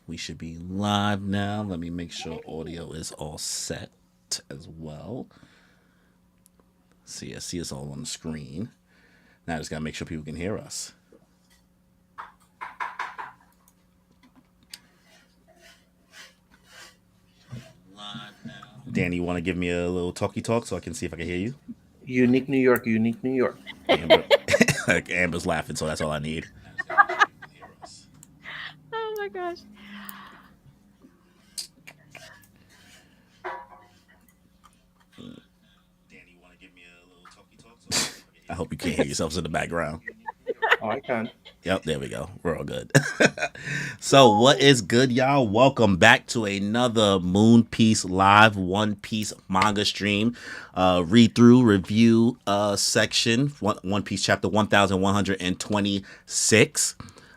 We should be live now. Let me make sure audio is all set as well. See, I see us all on the screen. Now I just gotta make sure people can hear us. Danny, you want to give me a little talkie talk so I can see if I can hear you? Unique New York, unique New York. Amber, like Amber's laughing, so that's all I need. Oh my gosh. I hope you can't hear yourselves in the background. Oh, I can. Yep, there we go. We're all good. So, what is good, y'all? Welcome back to another Moon Piece Live One Piece manga stream, read through review section. One Piece chapter 1126.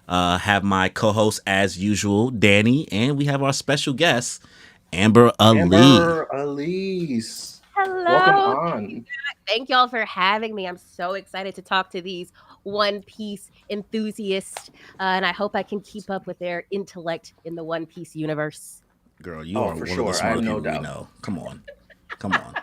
Have my co-host as usual, Danny, and we have our special guest, Amber Ali. Amber Elise. Welcome Hello. on. Thank y'all for having me. I'm so excited to talk to these One Piece enthusiasts, and I hope I can keep up with their intellect in the One Piece universe. Girl, you Oh, are for one of the sure. I have smartest no people we doubt. know. Come on, come on.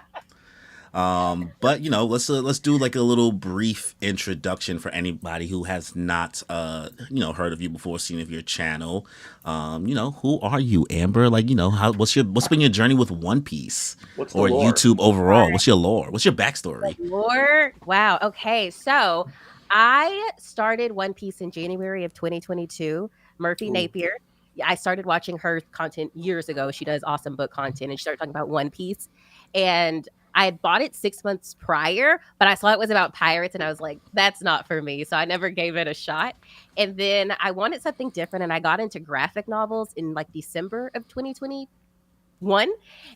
But let's do like a little brief introduction for anybody who has not heard of you before, seen of your channel. Who are you, Amber? Like, what's been your journey with One Piece What's the or lore? YouTube overall? What's your lore? What's your backstory? Lore. Wow. Okay. So I started One Piece in January of 2022. Murphy Ooh. Napier. Yeah, I started watching her content years ago. She does awesome book content and she started talking about One Piece. And I had bought it 6 months prior, but I saw it was about pirates and I was like, that's not for me. So I never gave it a shot. And then I wanted something different and I got into graphic novels in like December of 2021.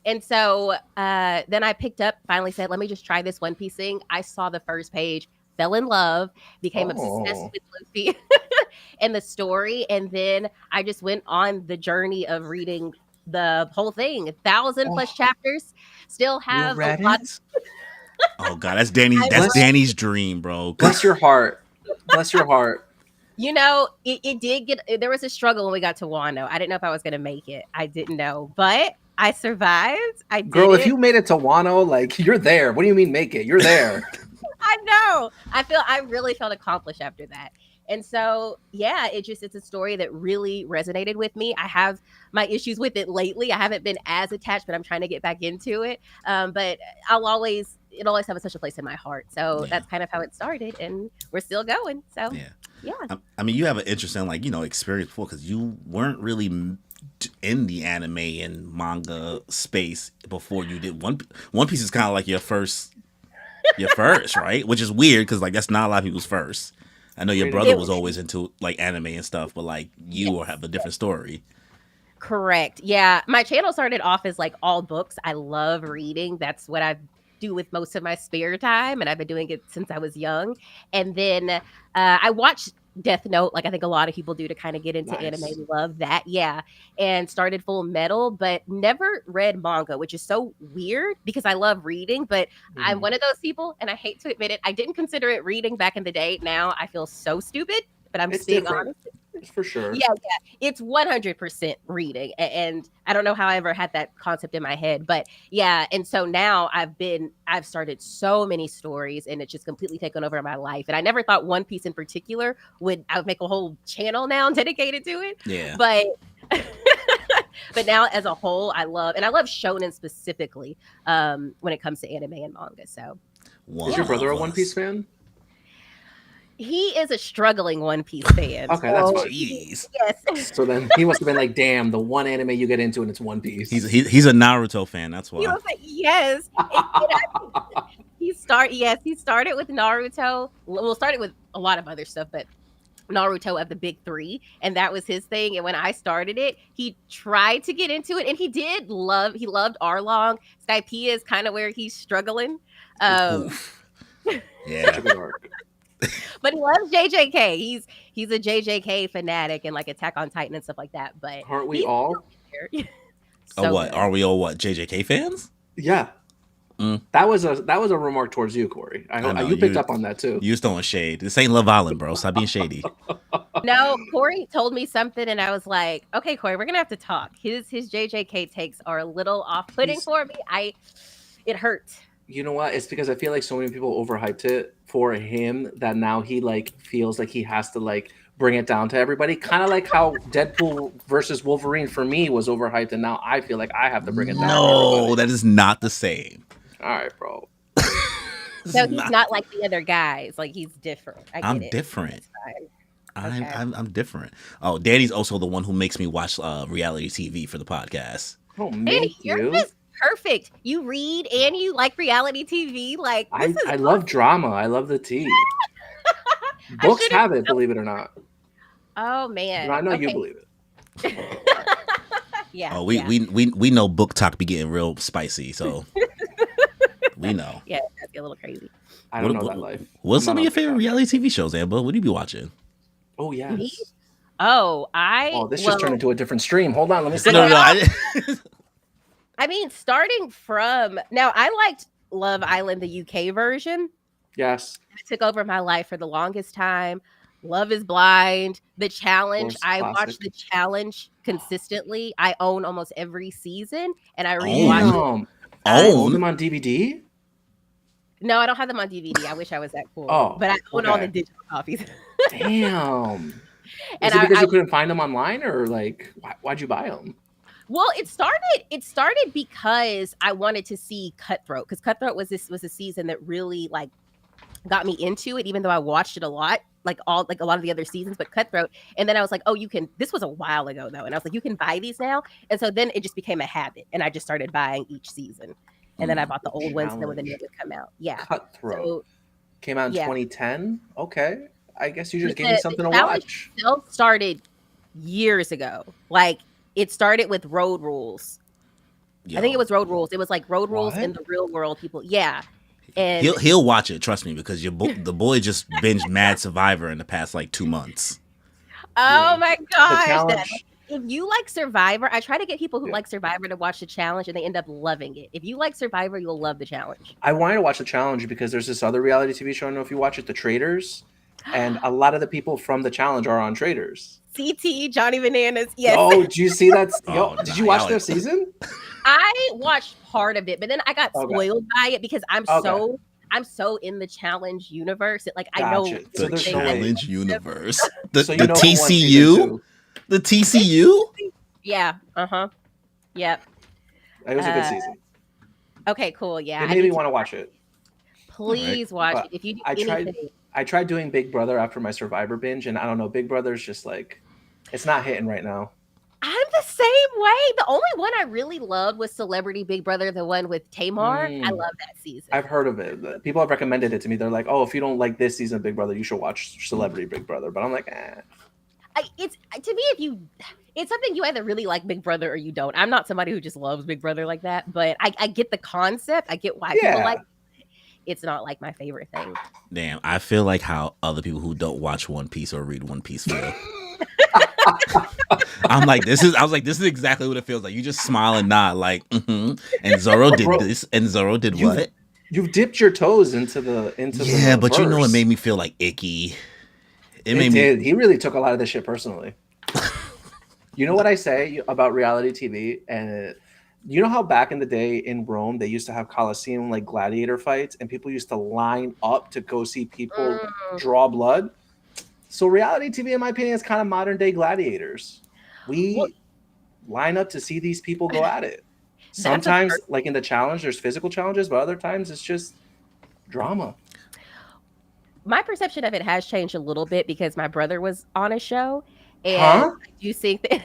And so then I picked up, finally said, let me just try this One Piece thing. I saw the first page, fell in love, became obsessed Oh, with Luffy and the story. And then I just went on the journey of reading the whole thing, 1,000 plus oh, chapters. Still you have a read lot. it? Oh God, that's Danny's. I've That's Bless, read, Danny's dream, bro. bless your heart. Bless your heart. it did get, there was a struggle when we got to Wano. I didn't know if I was going to make it. I didn't know, but I survived. I did Girl, if it. you made it to Wano, like, you're there. What do you mean make it? You're there. I know. I really felt accomplished after that. And so, yeah, it's a story that really resonated with me. I have my issues with it lately. I haven't been as attached, but I'm trying to get back into it. But it always have such a place in my heart. So Yeah, that's kind of how it started, and we're still going. So, yeah. yeah. I mean, you have an interesting experience before because you weren't really in the anime and manga space before you did One Piece is kind of like your first, right? Which is weird because like that's not a lot of people's first. I know your Great brother It was always introduction. into like anime and stuff, but like you yes. will have a different story. Correct. Yeah, my channel started off as like all books. I love reading. That's what I do with most of my spare time, and I've been doing it since I was young. And then I watched Death Note, like I think a lot of people do to kind of get into anime. Nice. Love that, yeah. And started Full Metal, but never read manga, which is so weird because I love reading. But I'm Mhm. one of those people, and I hate to admit it, I didn't consider it reading back in the day. Now I feel so stupid, but I'm It's just being different, honest. for sure. Yeah, yeah. It's 100% reading. And I don't know how I ever had that concept in my head, but yeah. And so now I've started so many stories and it's just completely taken over my life. And I never thought One Piece in particular I would make a whole channel now dedicated to it. Yeah. But, but now as a whole, and I love shonen specifically when it comes to anime and manga. So Is One your yeah, brother of a One Piece us. fan? he is a struggling One Piece fan. Okay, that's So fine. Jeez. yes. So then he must have been like, damn, the one anime you get into and it's One He's Piece. he's a Naruto fan. That's He why. was like, yes. He started with Naruto. Well, started with a lot of other stuff, but Naruto of the big three, and that was his thing. And when I started it, he tried to get into it, and he loved Arlong. Skypiea is kind of where he's struggling. Um, Oof. Such Yeah. a good arc. but he loves JJK. He's a JJK fanatic and like Attack on Titan and stuff like that. But Aren't we he's all? there. Oh, So what good. are we all? What JJK fans? Yeah. Mm, That was a remark towards you, Corey. I I hope know you picked you. up on that too. You throwing shade. This ain't Love Island, bro. Stop being shady. No, Corey told me something, and I was like, "Okay, Corey, we're gonna have to talk." His JJK takes are a little off-putting for me. It hurt. You know what? It's because I feel like so many people overhyped it for him that now he like feels like he has to like bring it down to everybody. Kind of like how Deadpool versus Wolverine for me was overhyped, and now I feel like I have to bring it down to No, everybody. that is not the same. All right, bro. So he's not like the other guys. Like he's different. I get I'm it. different. That's fine. I'm, Okay. I'm I'm different. Oh, Danny's also the one who makes me watch reality TV for the podcast. Oh, Danny, make you're you. just perfect. You read and you like reality TV. Like this I is love drama. I love the tea. Books should've- have it, believe it or not. Oh man. But I know you Okay. believe it. Yeah. Oh, we know book talk be getting real spicy, so we know. Yeah, that's a little crazy. I don't know that life. What's I'm some not of your on favorite TikTok. reality TV shows, Amber? What do you be watching? Oh yes. Me? Oh, This just turned into a different stream. Hold on, let me see. No. I mean, starting from now, I liked Love Island, the UK version. Yes. It took over my life for the longest time. Love is Blind, The Challenge. course, I classic. watch The Challenge consistently. I own almost every season, and I rewatch it. Damn. Own them on DVD? No, I don't have them on DVD. I wish I was that cool. Oh, but I own all okay. the digital copies. Damn. And Is it because I you couldn't find them online, or like why'd you buy them? Well, it started because I wanted to see Cutthroat, because Cutthroat was a season that really like got me into it, even though I watched it a lot, like a lot of the other seasons, but Cutthroat. And then I was like, oh, you can, this was a while ago though. And I was like, you can buy these now. And so then it just became a habit, and I just started buying each season. And then I bought the old ones, and then when the new would come out. Yeah. Cutthroat. So, Came out in yeah. 2010. Okay. I guess you just The- gave me the something to challenge watch. itself started years ago. Like it started with Road Rules. I think it was Road Rules. It was like Road Rules in the real world. People, yeah. And He'll watch it. Trust me, because the boy just binged Mad Survivor in the past like 2 months. oh my The gosh, challenge. if you like Survivor, I try to get people who like Survivor to watch the challenge, and they end up loving it. If you like Survivor, you'll love the challenge. I wanted to watch the challenge because there's this other reality TV show. I don't know if you watch it, The Traders. And a lot of the people from the challenge are on Traders. CT, Johnny Bananas, yes. Oh, did you see that? Oh, Did you watch y'all- their season? I watched part of it, but then I got Okay. spoiled by it because I'm Okay. so in the challenge universe that like I know Gotcha. The So there's no way. Challenge universe. The, So you the know who won season TCU? two. The TCU? Yeah. Yep. It was a good season. Okay. Cool. Yeah. It I made need me to- want to watch it. Please watch But it. If you do I tried- anything, I tried doing Big Brother after my Survivor binge, and I don't know, Big Brother's just like, it's not hitting right now. I'm the same way. The only one I really loved was Celebrity Big Brother, the one with Tamar. I love that season. I've heard of it. People have recommended it to me. They're like, oh, if you don't like this season of Big Brother, you should watch Celebrity Big Brother. But I'm like, It's to me, it's something you either really like Big Brother or you don't. I'm not somebody who just loves Big Brother like that, but I get the concept. I get why people like it. It's not like my favorite thing. Damn, I feel like how other people who don't watch One Piece or read One Piece feel. I was like, this is exactly what it feels like. You just smile and nod, like, and Zoro did this, and Zoro did what? You've dipped your toes into the Yeah, but you know, it verse. made me feel like icky. It did. He really took a lot of this shit personally. You know what I say about reality TV? And you know how back in the day in Rome, they used to have Colosseum like gladiator fights, and people used to line up to go see people draw blood? So reality TV, in my opinion, is kind of modern day gladiators. We line up to see these people go at it. Sometimes, like in the challenge, there's physical challenges, but other times it's just drama. My perception of it has changed a little bit because my brother was on a show, and Huh? I do think that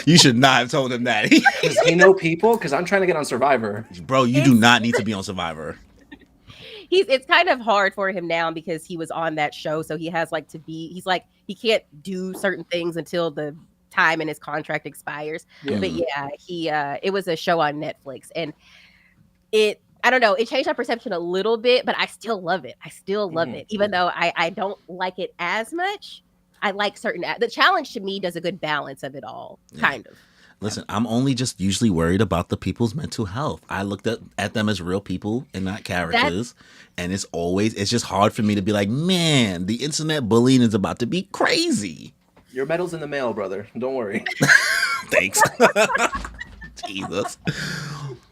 You should not have told him that. Does he know people? Because I'm trying to get on Survivor. Bro, you do not need to be on Survivor. it's kind of hard for him now because he was on that show, so he has like to be. He's like he can't do certain things until the time in his contract expires. Yeah. But yeah, he it was a show on Netflix, and I don't know, it changed my perception a little bit, but I still love it. I still love it, even though I don't like it as much. I like the challenge to me does a good balance of it all, kind of. Listen, I'm only just usually worried about the people's mental health. I looked at them as real people and not That characters. And it's just hard for me to be like, man, the internet bullying is about to be crazy. Your medal's in the mail, brother. Don't worry. Thanks. Jesus.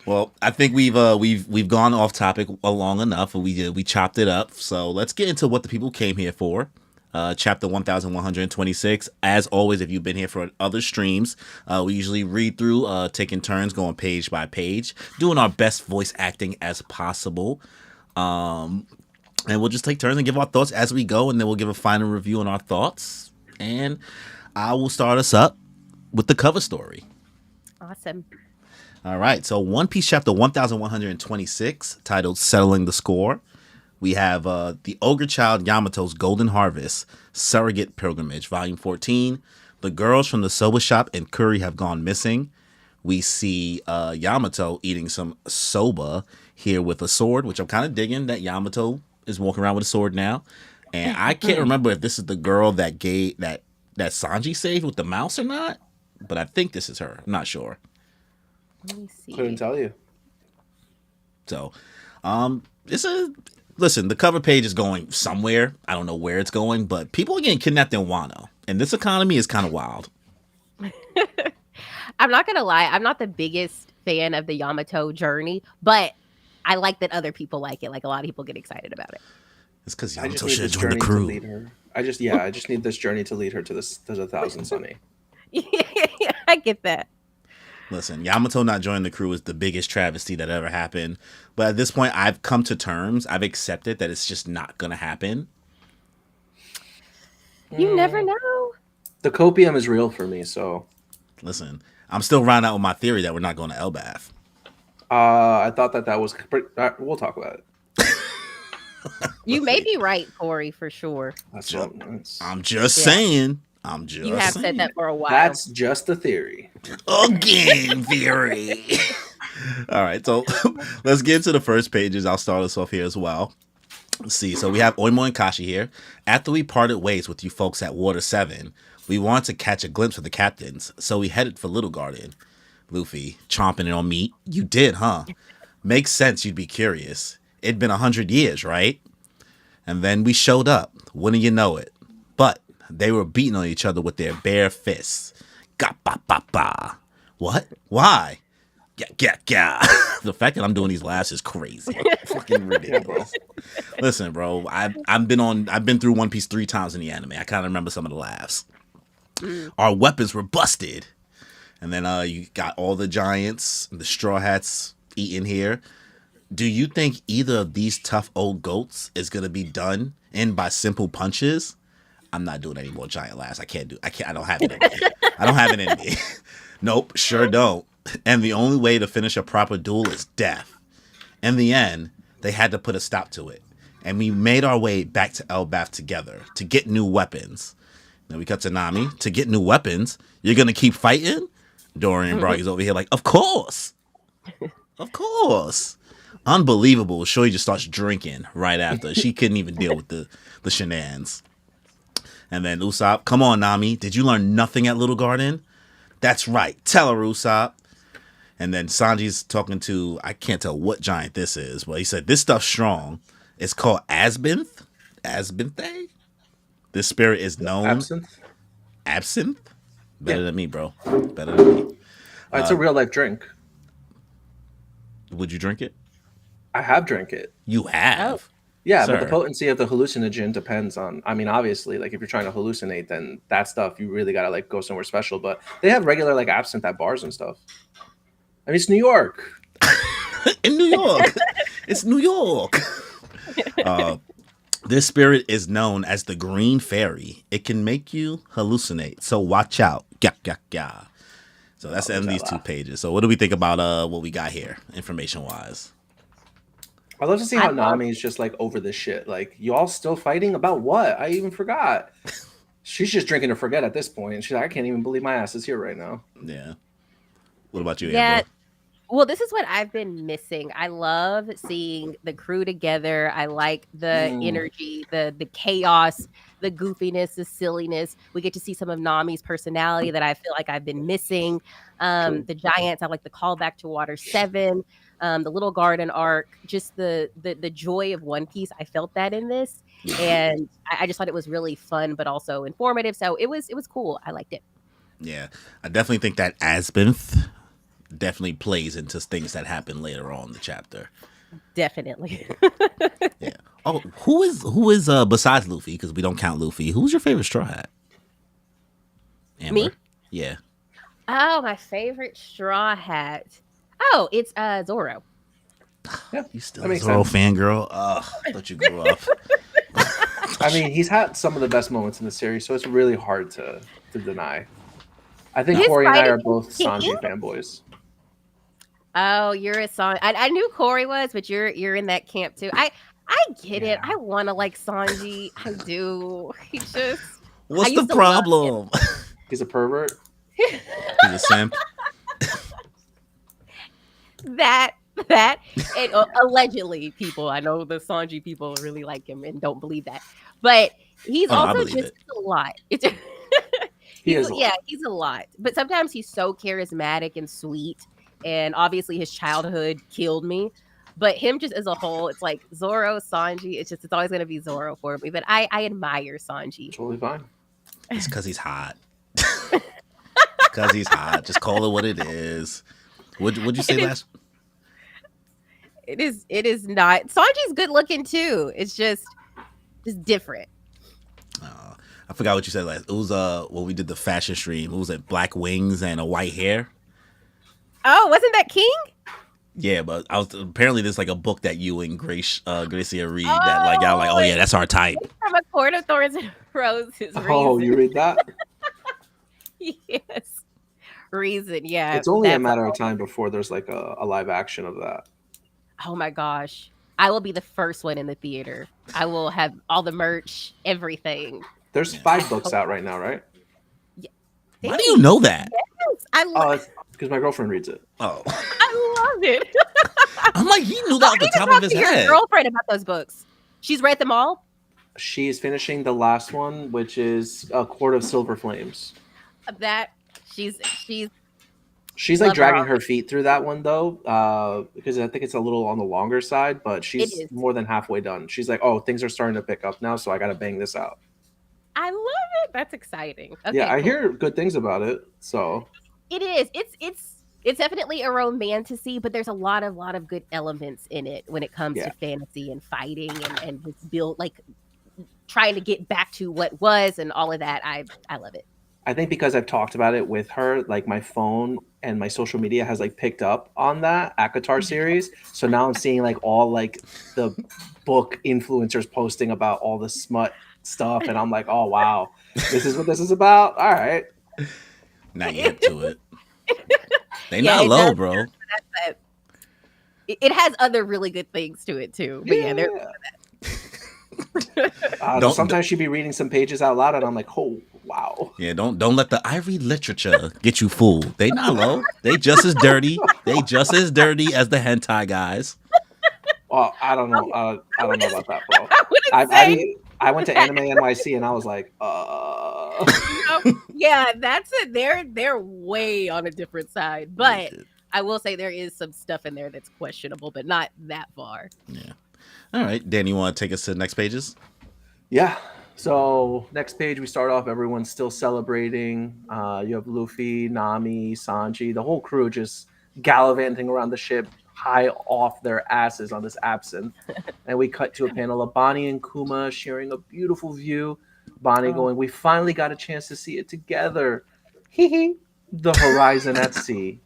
Well, I think we've gone off topic long enough, and we chopped it up. So let's get into what the people came here for. Chapter 1126. As always, if you've been here for other streams, we usually read through, taking turns, going page by page, doing our best voice acting as possible. And we'll just take turns and give our thoughts as we go, and then we'll give a final review on our thoughts. And I will start us up with the cover story. awesome. All right, so One Piece chapter 1126, titled Settling the Score. We have the Ogre Child Yamato's Golden Harvest, Surrogate Pilgrimage, Volume 14. The girls from the soba shop and Curry have gone missing. We see Yamato eating some soba here with a sword, which I'm kind of digging that Yamato is walking around with a sword now. And I can't remember if this is the girl that Sanji saved with the mouse or not, but I think this is her. I'm not sure. Let me see. Couldn't tell you. So, listen, the cover page is going somewhere. I don't know where it's going, but people are getting kidnapped in Wano, and this economy is kind of wild. I'm not gonna lie, I'm not the biggest fan of the Yamato journey, but I like that other people like it. Like a lot of people get excited about it. It's because I just Yamato need should have this joined the journey to crew. lead her. I just need this journey to lead her to the Thousand Sunny. I get that. Listen, Yamato not joining the crew is the biggest travesty that ever happened. But at this point, I've come to terms. I've accepted that it's just not going to happen. You never know. The copium is real for me, so. Listen, I'm still rounding out with my theory that we're not going to Elbath. I thought that was. We'll talk about it. You may be right, Corey, for sure. I'm just saying. You have said that for a while. That's just a theory. A game theory. All right, so let's get into the first pages. I'll start us off here as well. Let's see. So we have Oimo and Kashi here. After we parted ways with you folks at Water 7, we wanted to catch a glimpse of the captains, so we headed for Little Garden. Luffy, chomping it on meat. You did, huh? Makes sense you'd be curious. It'd been 100 years, right? And then we showed up. Wouldn't you know it? But they were beating on each other with their bare fists. Ga ba ba ba. What? Why? Yeah. The fact that I'm doing these laughs is crazy. Fucking ridiculous. Listen, bro, I've been through One Piece 3 times in the anime. I kind of remember some of the laughs. Our weapons were busted. And then you got all the giants, the Straw Hats eating here. Do you think either of these tough old goats is gonna be done in by simple punches? I'm not doing any more giant laughs. I don't have it in me. I don't have it in me. Nope, sure don't. And the only way to finish a proper duel is death. In the end, they had to put a stop to it. And we made our way back to Elbath together to get new weapons. Then we cut to Nami. To get new weapons? You're gonna keep fighting? Dorian Broggy's over here like, of course. Of course. Unbelievable. Shorty just starts drinking right after. She couldn't even deal with the shenanigans. And then Usopp, come on, Nami. Did you learn nothing at Little Garden? That's right. Tell her, Usopp. And then Sanji's talking to, I can't tell what giant this is, but he said, this stuff's strong. It's called Asbinth? Asbinthe? This spirit is known. Absinthe? Absinthe? Better than me, bro. Better than me. It's a real life drink. Would you drink it? I have drank it. You have? Yeah, Sir. but the potency of the hallucinogen depends on, I mean, obviously, like if you're trying to hallucinate, then that stuff, you really got to like go somewhere special. But they have regular like absinthe at bars and stuff. I mean, it's New York. In New York. It's New York. This spirit is known as the Green Fairy. It can make you hallucinate. So watch out. Gah. So that's the end of these 2 pages. So what do we think about what we got here, information-wise? I love to see how Nami is just like over this shit. Like, y'all still fighting about what? I even forgot. She's just drinking to forget at this point. And she's like, I can't even believe my ass is here right now. Yeah. What about you, Yeah. Amber? Well, this is what I've been missing. I love seeing the crew together. I like the energy, the chaos, the goofiness, the silliness. We get to see some of Nami's personality that I feel like I've been missing. The giants, I like the callback to Water 7, the Little Garden arc, just the joy of One Piece. I felt that in this, and I just thought it was really fun, but also informative. So it was cool. I liked it. Yeah, I definitely think that Asbinth definitely plays into things that happen later on in the chapter. Definitely. Yeah. Oh, who is besides Luffy, because we don't count Luffy, who's your favorite Straw Hat? Amber? Me? Yeah. Oh, my favorite Straw Hat. Oh, it's Zoro. Yeah, You still a Zoro fangirl? I thought you grew up. I mean, he's had some of the best moments in the series, so it's really hard to deny. I think Corey and I are both Sanji fanboys. Oh, you're a Sanji. I knew Corey was, but you're in that camp too. I get it. I want to like Sanji. I do. He just. What's the problem? He's a pervert. He's a simp. that and allegedly, people. I know the Sanji people really like him and don't believe that, but he's also just a lot. He's a lot. But sometimes he's so charismatic and sweet, and obviously his childhood killed me. But him just as a whole, it's like Zoro, Sanji. It's always gonna be Zoro for me. But I admire Sanji. Totally fine. It's because he's hot. Because he's hot. Just call it what it is. What'd you say last? It is not. Sanji's good looking too. It's just different. I forgot what you said last. It was when we did the fashion stream. It was like black wings and a white hair. Oh, wasn't that King? Yeah, but apparently there's like a book that you and Gracia read that like y'all like, oh yeah, that's our type. From A Court of Thorns and Roses. Oh, you read that? Yes. Reason, yeah. It's only a matter of time before there's like a live action of that. Oh my gosh. I will be the first one in the theater. I will have all the merch, everything. There's 5 books out right now, right? Yeah. Why do you know that? Yes, I love it. Because my girlfriend reads it. Oh. I love it. I'm like, he knew that off the top of his head. Your girlfriend about those books. She's read them all? She's finishing the last one, which is A Court of Silver Flames. That she's like dragging her feet through that one though, because I think it's a little on the longer side, but she's more than halfway done. She's like, oh, things are starting to pick up now, so I got to bang this out. I love it. That's exciting. Okay, yeah, I hear good things about it. So it is. It's definitely a romantasy, but there's a lot of good elements in it when it comes to fantasy and fighting and just build like trying to get back to what was and all of that. I love it. I think because I've talked about it with her, like my phone and my social media has like picked up on that ACOTAR series. So now I'm seeing like all like the book influencers posting about all the smut stuff. And I'm like, oh, wow, this is what this is about. All right. Not yet to it. They not low, bro. It has other really good things to it too. But sometimes she'd be reading some pages out loud and I'm like, oh, wow. Yeah, don't let the I read literature get you fooled. They not low. They just as dirty. They just as dirty as the hentai guys. Well, I don't know. I don't know about that, bro. I went to Anime NYC and I was like, yeah, that's it. They're way on a different side. But I will say there is some stuff in there that's questionable, but not that far. Yeah. All right, Dan, you want to take us to the next pages? Yeah. So next page, we start off. Everyone's still celebrating. You have Luffy, Nami, Sanji, the whole crew just gallivanting around the ship, high off their asses on this absinthe. And we cut to a panel of Bonnie and Kuma sharing a beautiful view. Bonnie going, we finally got a chance to see it together. Hee hee. The horizon at sea.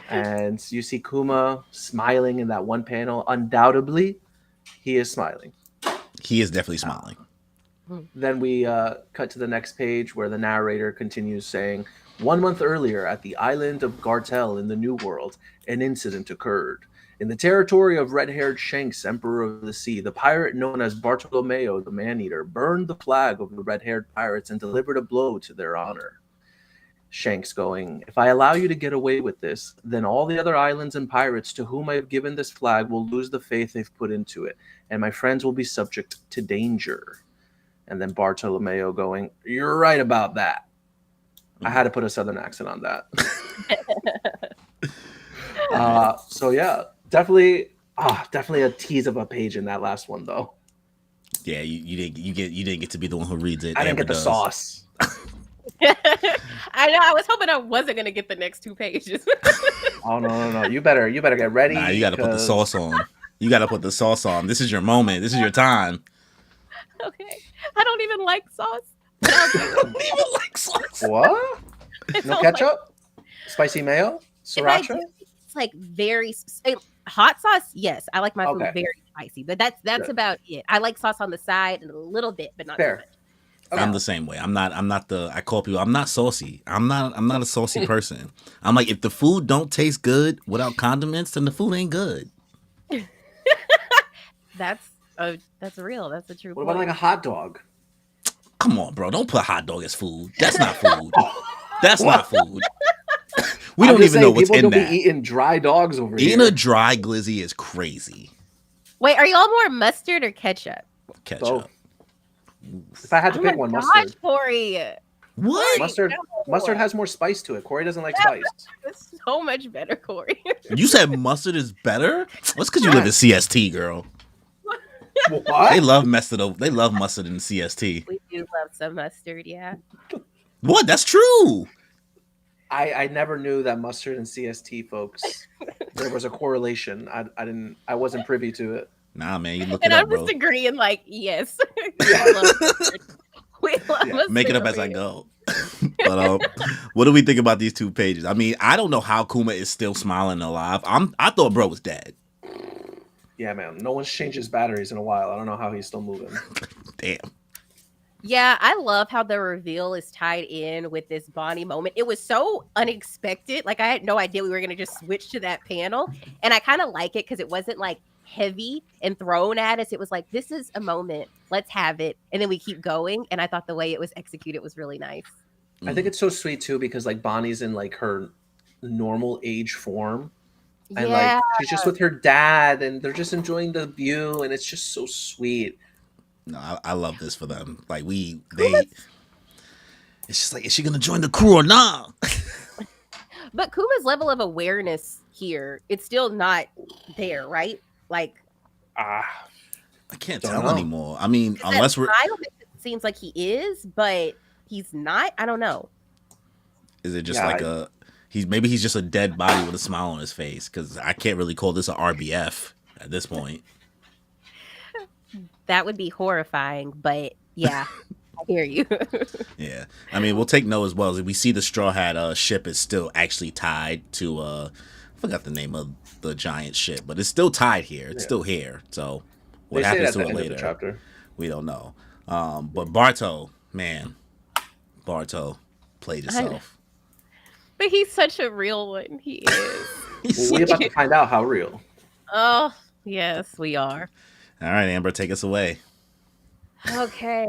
And you see Kuma smiling in that one panel. Undoubtedly, he is smiling. He is definitely smiling. Then we cut to the next page where the narrator continues saying, 1 month earlier at the island of Gartel in the New World, an incident occurred. In the territory of red-haired Shanks, Emperor of the Sea, the pirate known as Bartolomeo the Man-Eater burned the flag of the red-haired pirates and delivered a blow to their honor. Shanks going, if I allow you to get away with this, then all the other islands and pirates to whom I have given this flag will lose the faith they've put into it, and my friends will be subject to danger. and then Bartolomeo going, "You're right about that." I had to put a southern accent on that. So yeah, definitely a tease of a page in that last one though. Yeah, you didn't get to be the one who reads it. I didn't Amber get the does. sauce. I know. I was hoping I wasn't gonna get the next 2 pages. Oh no! You better get ready. Nah, you got to put the sauce on. You got to put the sauce on. This is your moment. This is your time. Okay, I don't even like sauce. I don't even like sauce. What? No ketchup? Spicy mayo? Sriracha? It's like very hot sauce. Yes, I like my food Okay. very spicy, but that's Good. about it. I like sauce on the side and a little bit, but not too Fair. much. Okay. I'm the same way. I'm not I call people, I'm not saucy. I'm not a saucy person. I'm like, if the food don't taste good without condiments, then the food ain't good. That's real. That's a true What point. about like a hot dog? Come on, bro. Don't put hot dog as food. That's not food. That's not food. We don't even know what's in people that. People be eating dry dogs over here. Eating a dry glizzy is crazy. Wait, are y'all more mustard or ketchup? Ketchup. Both. If I had to pick one, Gosh, mustard. Corey. What? Mustard has more spice to it. Corey doesn't like spice. It's so much better, Corey. You said mustard is better? That's because you live in CST, girl. What? They love mustard. They love mustard in CST. We do love some mustard, yeah. What? That's true. I never knew that mustard and CST, folks. There was a correlation. I wasn't privy to it. Nah, man, you look And it up, I'm bro. just agreeing, like, yes. We love mustard. We love mustard Make it up over as I here. go. But what do we think about these 2 pages? I mean, I don't know how Kuma is still smiling alive. I thought bro was dead. Yeah, man. No one's changed his batteries in a while. I don't know how he's still moving. Damn. Yeah, I love how the reveal is tied in with this Bonnie moment. It was so unexpected. Like, I had no idea we were going to just switch to that panel. And I kind of like it because it wasn't like heavy and thrown at us. It was like, this is a moment. Let's have it. And then we keep going. And I thought the way it was executed was really nice. I think it's so sweet too because like Bonnie's in like her normal age form. And like she's just with her dad and they're just enjoying the view and it's just so sweet. No, I love this for them. Like it's just like, is she gonna join the crew or not? But Kuma's level of awareness here, it's still not there, right? Like, I can't tell anymore. I mean, unless we're. I don't think it seems like he is, but he's not. I don't know. Is it just maybe he's just a dead body with a smile on his face? Because I can't really call this a RBF at this point. That would be horrifying, but yeah, I hear you. Yeah, I mean, we'll take note as well. As we see the Straw Hat ship is still actually tied to I forgot the name of the giant ship, but it's still tied here. It's still here. So what happens to it later? We don't know. But Barto, man, played himself. But he's such a real one. He is. We're about to find out how real. Oh, yes, we are. All right, Amber, take us away. Okay.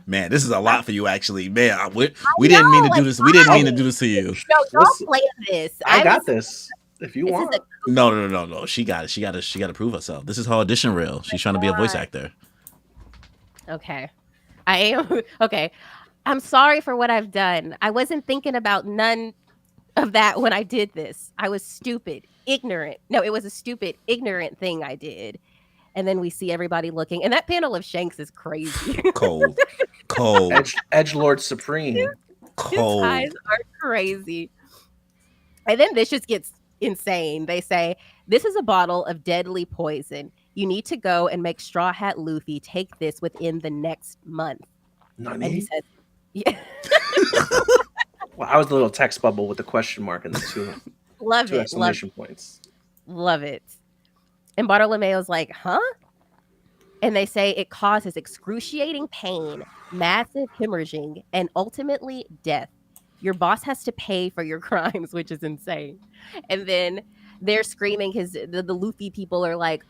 Man, this is a lot for you, actually. Man, we didn't mean to do this. We didn't mean to do this to you. No, don't play this. I got this. If you want. No. She got it. She got to prove herself. This is her audition reel. She's trying to be a voice actor. Okay. I am. Okay. I'm sorry for what I've done. I wasn't thinking about none of that when I did this. I was stupid, ignorant. No, it was a stupid, ignorant thing I did. And then we see everybody looking. And that panel of Shanks is crazy. Cold. Edgelord Supreme. Cold. His eyes are crazy. And then this just gets insane. They say, this is a bottle of deadly poison. You need to go and make Straw Hat Luffy take this within the next month. Nani? And he says, yeah. Well, I was the little text bubble with the question mark and the two exclamation points. Love it. And Bartolomeo's like, huh? And they say it causes excruciating pain, massive hemorrhaging, and ultimately death. Your boss has to pay for your crimes, which is insane. And then they're screaming, the Luffy people are like,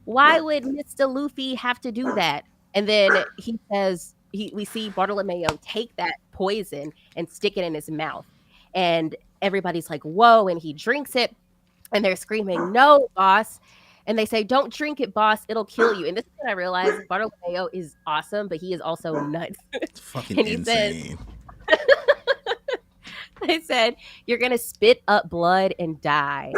why would Mr. Luffy have to do that? And then he says, we see Bartolomeo take that poison and stick it in his mouth. And everybody's like, whoa, and he drinks it. And they're screaming, no, boss. and they say, "Don't drink it, boss. It'll kill you." And this is when I realized Bartolomeo is awesome, but he is also nuts. It's fucking And he says, insane. they said, "You're going to spit up blood and die."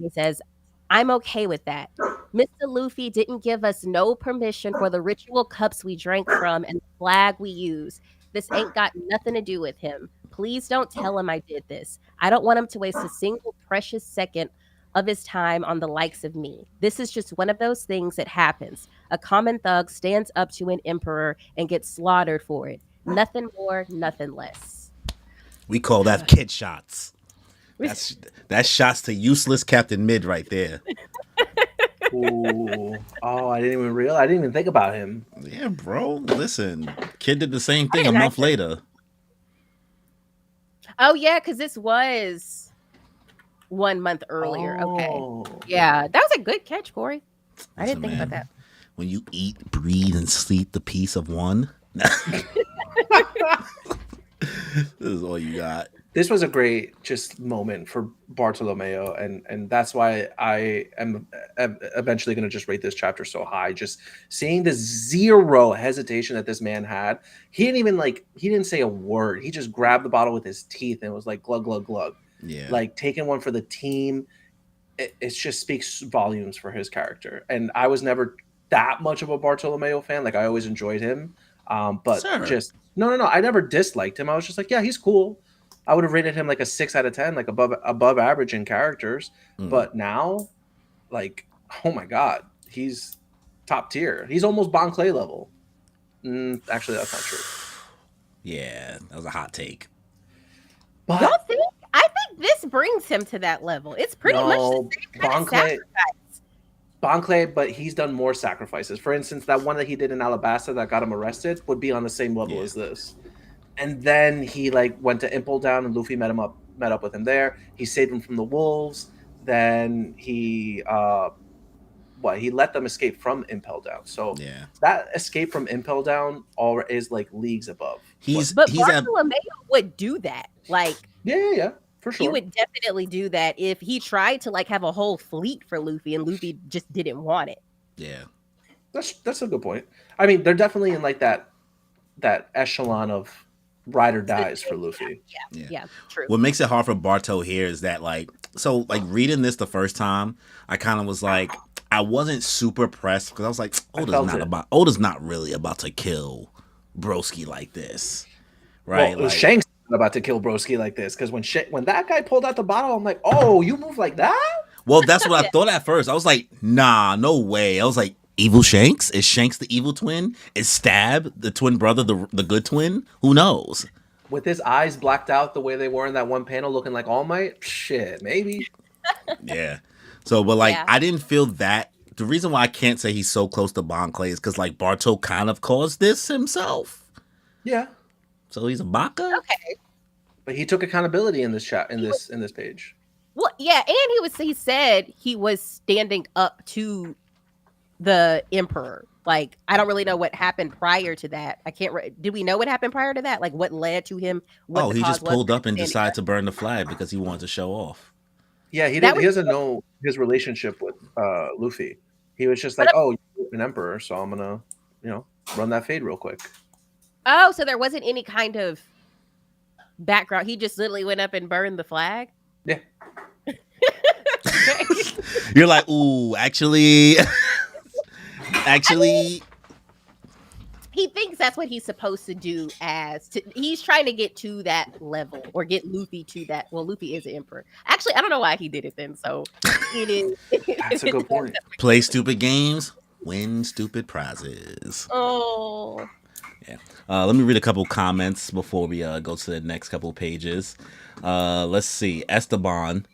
He says, "I'm okay with that. Mr. Luffy didn't give us no permission for the ritual cups we drank from and the flag we use. This ain't got nothing to do with him. Please don't tell him I did this. I don't want him to waste a single precious second of his time on the likes of me. This is just one of those things that happens. A common thug stands up to an emperor and gets slaughtered for it. Nothing more, nothing less." We call that kid shots. That's shots to useless Captain Mid right there. Ooh. Oh, I didn't even think about him. Yeah, bro. Listen, kid did the same thing a month later. Oh yeah, because this was 1 month earlier. Okay. Yeah, that was a good catch, Corey. I didn't think about that. When you eat, breathe, and sleep the peace of one. This is all you got. This was a great just moment for Bartolomeo, and that's why I am eventually going to just rate this chapter so high. Just seeing the zero hesitation that this man had. He didn't say a word. He just grabbed the bottle with his teeth and was like glug glug glug. Yeah, like taking one for the team. It just speaks volumes for his character. And I was never that much of a Bartolomeo fan. Like I always enjoyed him, but just no. I never disliked him. I was just like, yeah, he's cool. I would have rated him like a 6 out of 10, like above average in characters. But now, like, oh my god, he's top tier. He's almost Bon Clay level. Actually, that's not true. Yeah, that was a hot take. But y'all think? I think this brings him to that level. It's pretty much the same kind of sacrifice. Bon Clay, but he's done more sacrifices. For instance, that one that he did in Alabasta that got him arrested would be on the same level as this. And then he like went to Impel Down, and Luffy met up with him there. He saved him from the wolves. Then he he let them escape from Impel Down. So that escape from Impel Down is like leagues above. But Bartolomeo would do that. Like yeah, for sure. He would definitely do that if he tried to like have a whole fleet for Luffy, and Luffy just didn't want it. Yeah, that's a good point. I mean, they're definitely in like that echelon of ride or dies for Luffy. Yeah, true. What makes it hard for Barto here is that like reading this the first time, I kind of was like, I wasn't super pressed because I was like, Oda's not really about to kill Broski like this, right? Well, Shanks about to kill Broski like this because when that guy pulled out the bottle, I'm like, oh, you move like that? Well, that's what I thought at first. I was like, nah, no way. I was like, evil Shanks? Is Shanks the evil twin? Is Stab the twin brother the good twin? Who knows? With his eyes blacked out the way they were in that one panel looking like All Might? Shit, maybe. Yeah. So, but I didn't feel that. The reason why I can't say he's so close to Bon Clay is because like Barto kind of caused this himself. Yeah. So he's a baka? Okay. But he took accountability in this chat in this page. Well, yeah, and he said he was standing up to the emperor. Like, I don't really know what happened prior to that. I can't. Did we know what happened prior to that? Like, what led to him? He just pulled up and decided to burn the flag because he wanted to show off. Yeah, he doesn't know his relationship with Luffy. He was just like, "Oh, you're an emperor, so I'm gonna, run that fade real quick." Oh, so there wasn't any kind of background. He just literally went up and burned the flag. Yeah. You're like, ooh, actually. He thinks that's what he's supposed to do. He's trying to get to that level or get Luffy to that. Well, Luffy is an emperor. Actually, I don't know why he did it then. So it is. That's a good point. Play stupid games, win stupid prizes. Oh. Yeah. Let me read a couple comments before we go to the next couple pages. Let's see. Esteban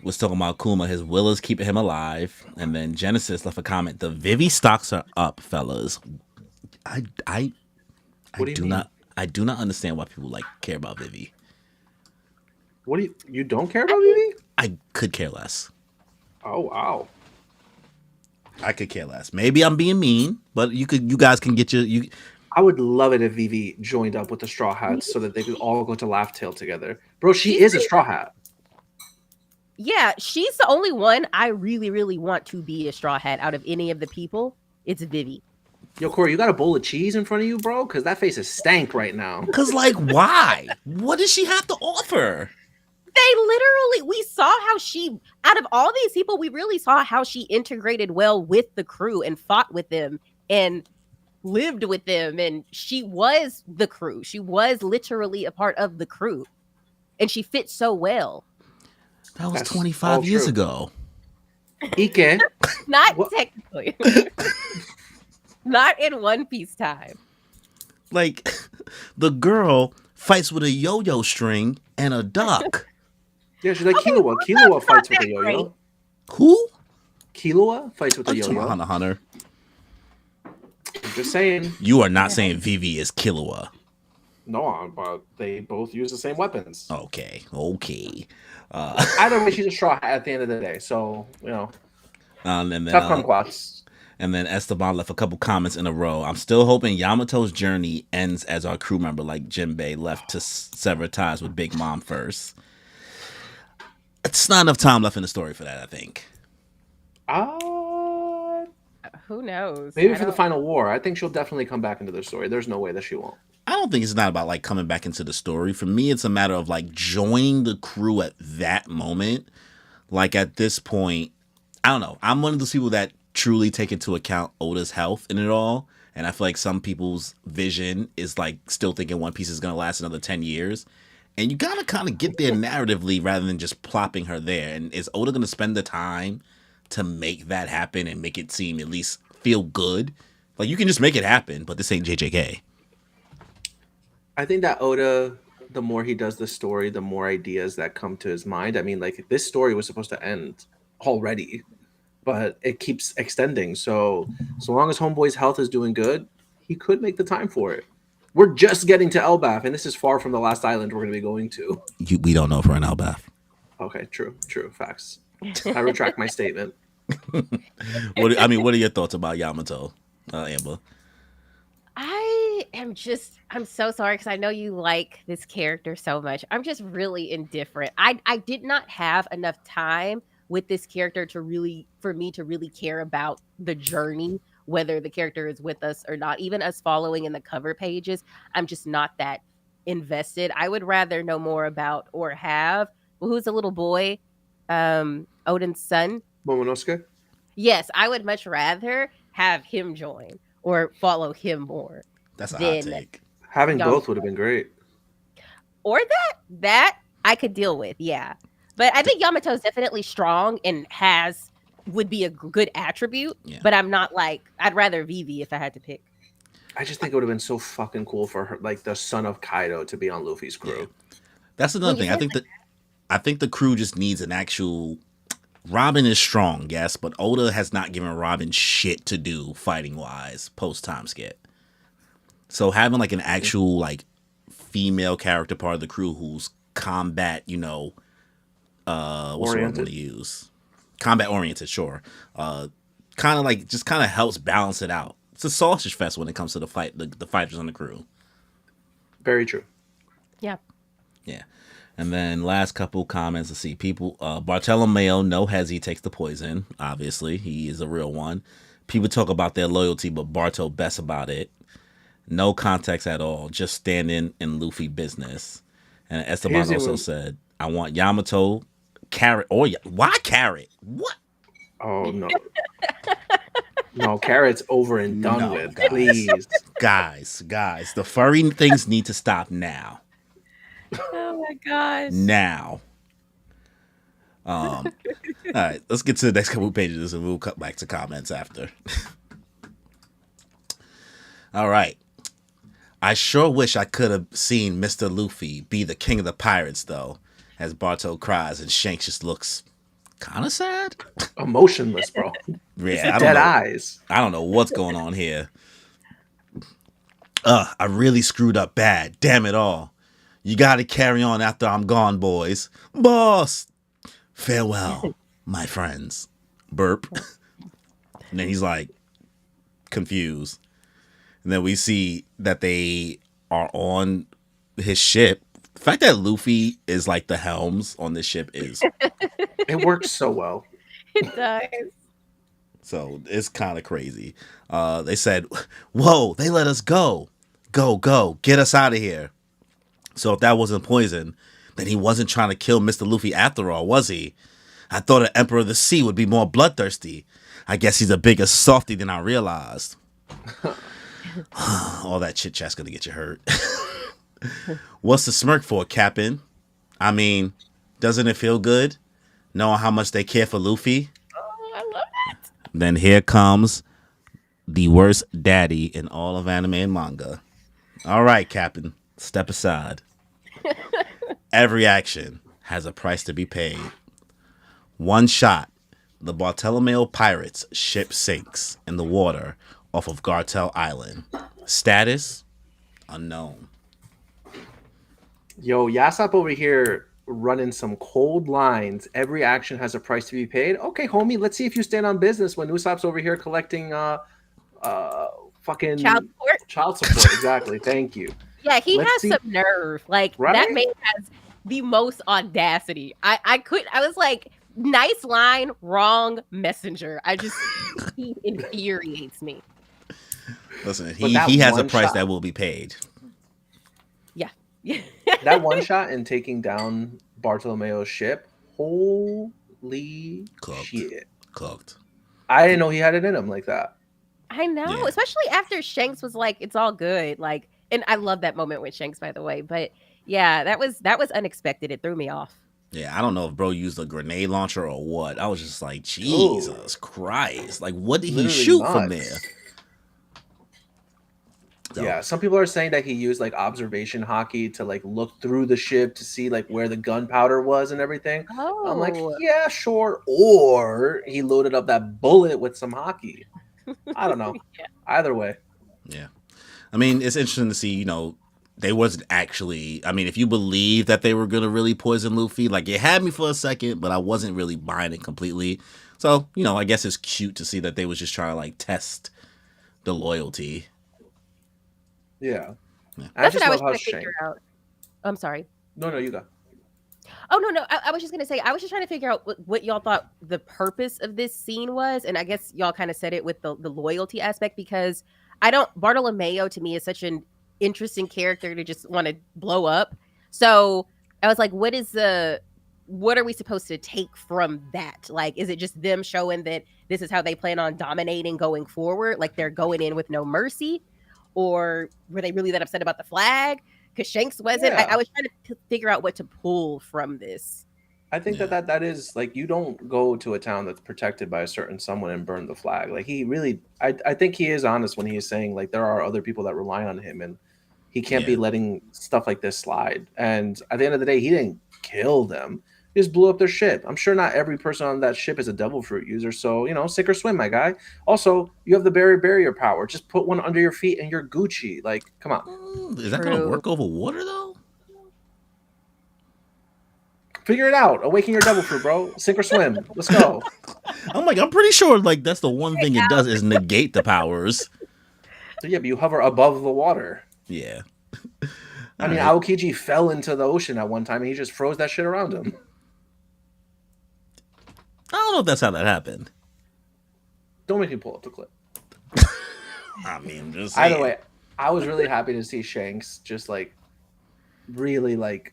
was talking about Kuma. His will is keeping him alive. And then Genesis left a comment. The Vivi stocks are up, fellas. I do not understand why people care about Vivi. What you don't care about Vivi? I could care less. Oh wow. I could care less. Maybe I'm being mean, but you guys can get your. I would love it if Vivi joined up with the Straw Hats so that they could all go to Laugh Tale together. Bro, she is a Straw Hat. Yeah, she's the only one I really, really want to be a Straw Hat out of any of the people. It's Vivi. Yo, Corey, you got a bowl of cheese in front of you, bro? Because that face is stank right now. Cause like, why? What does she have to offer? We saw how she, out of all these people, we really saw how she integrated well with the crew and fought with them and lived with them. And she was the crew. She was literally a part of the crew. And she fit so well. That was 25 years ago. Ike. Not technically. Not in One Piece time. Like, the girl fights with a yo-yo string and a duck. Yeah, she's like Killua. Killua fights with a yo-yo. Right. Who? Killua fights with a yo-yo. Hunter Hunter. I'm just saying. You are not saying Vivi is Killua. No, but they both use the same weapons. Okay. Either way, she's a straw hat at the end of the day. So, you know. And then, tough kumquats. And then Esteban left a couple comments in a row. I'm still hoping Yamato's journey ends as our crew member like Jinbei left to sever ties with Big Mom first. It's not enough time left in the story for that, I think. Who knows? Maybe for the final war. I think she'll definitely come back into the story. There's no way that she won't. I don't think it's not about like coming back into the story. For me, it's a matter of like joining the crew at that moment. Like at this point, I don't know. I'm one of those people that truly take into account Oda's health in it all. And I feel like some people's vision is like still thinking One Piece is going to last another 10 years. And you got to kind of get there narratively rather than just plopping her there. And is Oda going to spend the time to make that happen and make it seem at least feel good? Like you can just make it happen, but this ain't JJK. I think that Oda, the more he does the story, the more ideas that come to his mind. I mean, like this story was supposed to end already, but it keeps extending. So long as Homeboy's health is doing good, he could make the time for it. We're just getting to Elbaf, and this is far from the last island we're going to be going to. We don't know if we're in Elbaf. Okay, true, facts. I retract my statement. What are your thoughts about Yamato, Amber? I'm so sorry because I know you like this character so much. I'm just really indifferent. I did not have enough time with this character for me to really care about the journey, whether the character is with us or not. Even us following in the cover pages, I'm just not that invested. I would rather know more about or have who's a little boy, Odin's son. Momonosuke? Yes, I would much rather have him join or follow him more. That's a hot take. Having both would have been great. Or that I could deal with, yeah. But I think Yamato is definitely strong and would be a good attribute. Yeah. But I'm not like, I'd rather Vivi if I had to pick. I just think it would have been so fucking cool for her, like the son of Kaido, to be on Luffy's crew. Yeah. That's another thing. I think the crew just needs an actual. Robin is strong, yes, but Oda has not given Robin shit to do fighting wise post time skip. So having like an actual like female character part of the crew who's combat, what's the word I want to use? Combat oriented, sure. Kind of helps balance it out. It's a sausage fest when it comes to the fight, the fighters on the crew. Very true. Yeah. Yeah. And then last couple comments to see people. Bartolomeo, no hezzy, takes the poison. Obviously, he is a real one. People talk about their loyalty, but Barto best about it. No context at all. Just standing in Luffy business. And Esteban also said, "I want Yamato, Carrot, or why Carrot? What? Oh no, no, Carrot's over and done with. Guys. Please, guys, the furry things need to stop now." Oh my gosh. Now. All right, let's get to the next couple pages and we'll cut back to comments after. All right. I sure wish I could have seen Mr. Luffy be the king of the pirates, though, as Barto cries and Shanks just looks kind of sad. Emotionless, bro. Yeah, dead eyes. I don't know what's going on here. I really screwed up bad. Damn it all. You got to carry on after I'm gone, boys. Boss! Farewell, my friends. Burp. And then he's like, confused. And then we see that they are on his ship The fact that Luffy is like the helms on this ship is It works so well. It does. so it's kind of crazy. They said, "Whoa, they let us go. Go, go, get us out of here." So if that wasn't poison, then he wasn't trying to kill Mr. Luffy after all, was he? I thought an Emperor of the Sea would be more bloodthirsty. I guess he's a bigger softy than I realized. All that chit chat's gonna get you hurt. What's the smirk for, Captain? I mean, doesn't it feel good knowing how much they care for Luffy? Oh, I love that. Then here comes the worst daddy in all of anime and manga. All right, Captain, step aside. Every action has a price to be paid. One shot, the Bartolomeo Pirates ship sinks in the water off of Gartel Island. Status unknown. Yo, YASOPP over here running some cold lines. Every action has a price to be paid. Okay, homie, let's see if you stand on business when Usopp's over here collecting fucking Child support. Exactly. Thank you. Yeah, he Let's has see. some nerve. Like Right? that man has the most audacity. I was like, nice line, wrong messenger. He infuriates me. Listen, But he that has a one price shot- that will be paid. Yeah. That one shot in taking down Bartolomeo's ship, holy Cooked. shit. Cooked. I didn't know he had it in him like that. I know, Yeah. especially after Shanks was like, "It's all good." Like, and I love that moment with Shanks, by the way. But yeah, that was unexpected. It threw me off. Yeah, I don't know if bro used a grenade launcher or what. I was just like, Jesus Christ. Like, what did he Literally shoot from nuts. there? So, Yeah, some people are saying that he used like observation hockey to like look through the ship to see like where the gunpowder was and everything. I'm like, Oh, yeah, sure. Or he loaded up that bullet with some hockey. I don't know. Yeah. Either way. yeah. I mean, it's interesting to see, they wasn't actually, I mean, if you believe that they were going to really poison Luffy, like it had me for a second, but I wasn't really buying it completely. So, I guess it's cute to see that they was just trying to like test the loyalty. Yeah. Yeah. I That's just what I was love how trying to figure out. I'm sorry. No, you go. Oh no, I was just gonna say I was just trying to figure out what y'all thought the purpose of this scene was, and I guess y'all kind of said it with the loyalty aspect because Bartolomeo to me is such an interesting character to just want to blow up. So I was like, what are we supposed to take from that? Like, is it just them showing that this is how they plan on dominating going forward? Like they're going in with no mercy, or were they really that upset about the flag? Because Shanks wasn't. Yeah. I was trying to figure out what to pull from this. I think Yeah. that is like you don't go to a town that's protected by a certain someone and burn the flag. Like he really, I think he is honest when he is saying like there are other people that rely on him and he can't be Yeah. letting stuff like this slide. And at the end of the day, he didn't kill them; he just blew up their ship. I'm sure not every person on that ship is a devil fruit user, so sink or swim, my guy. Also, you have the barrier power. Just put one under your feet and you're Gucci. Like, come on, Is that going to True. work over water though? figure it out. Awaken your devil fruit, bro. Sink or swim. Let's go. I'm pretty sure like that's the one thing it does is negate the powers. So yeah, but you hover above the water. Yeah. I mean, Alright. Aokiji fell into the ocean at one time and he just froze that shit around him. I don't know if that's how that happened. Don't make me pull up the clip. I mean, just saying. Either way, I was really happy to see Shanks just like really like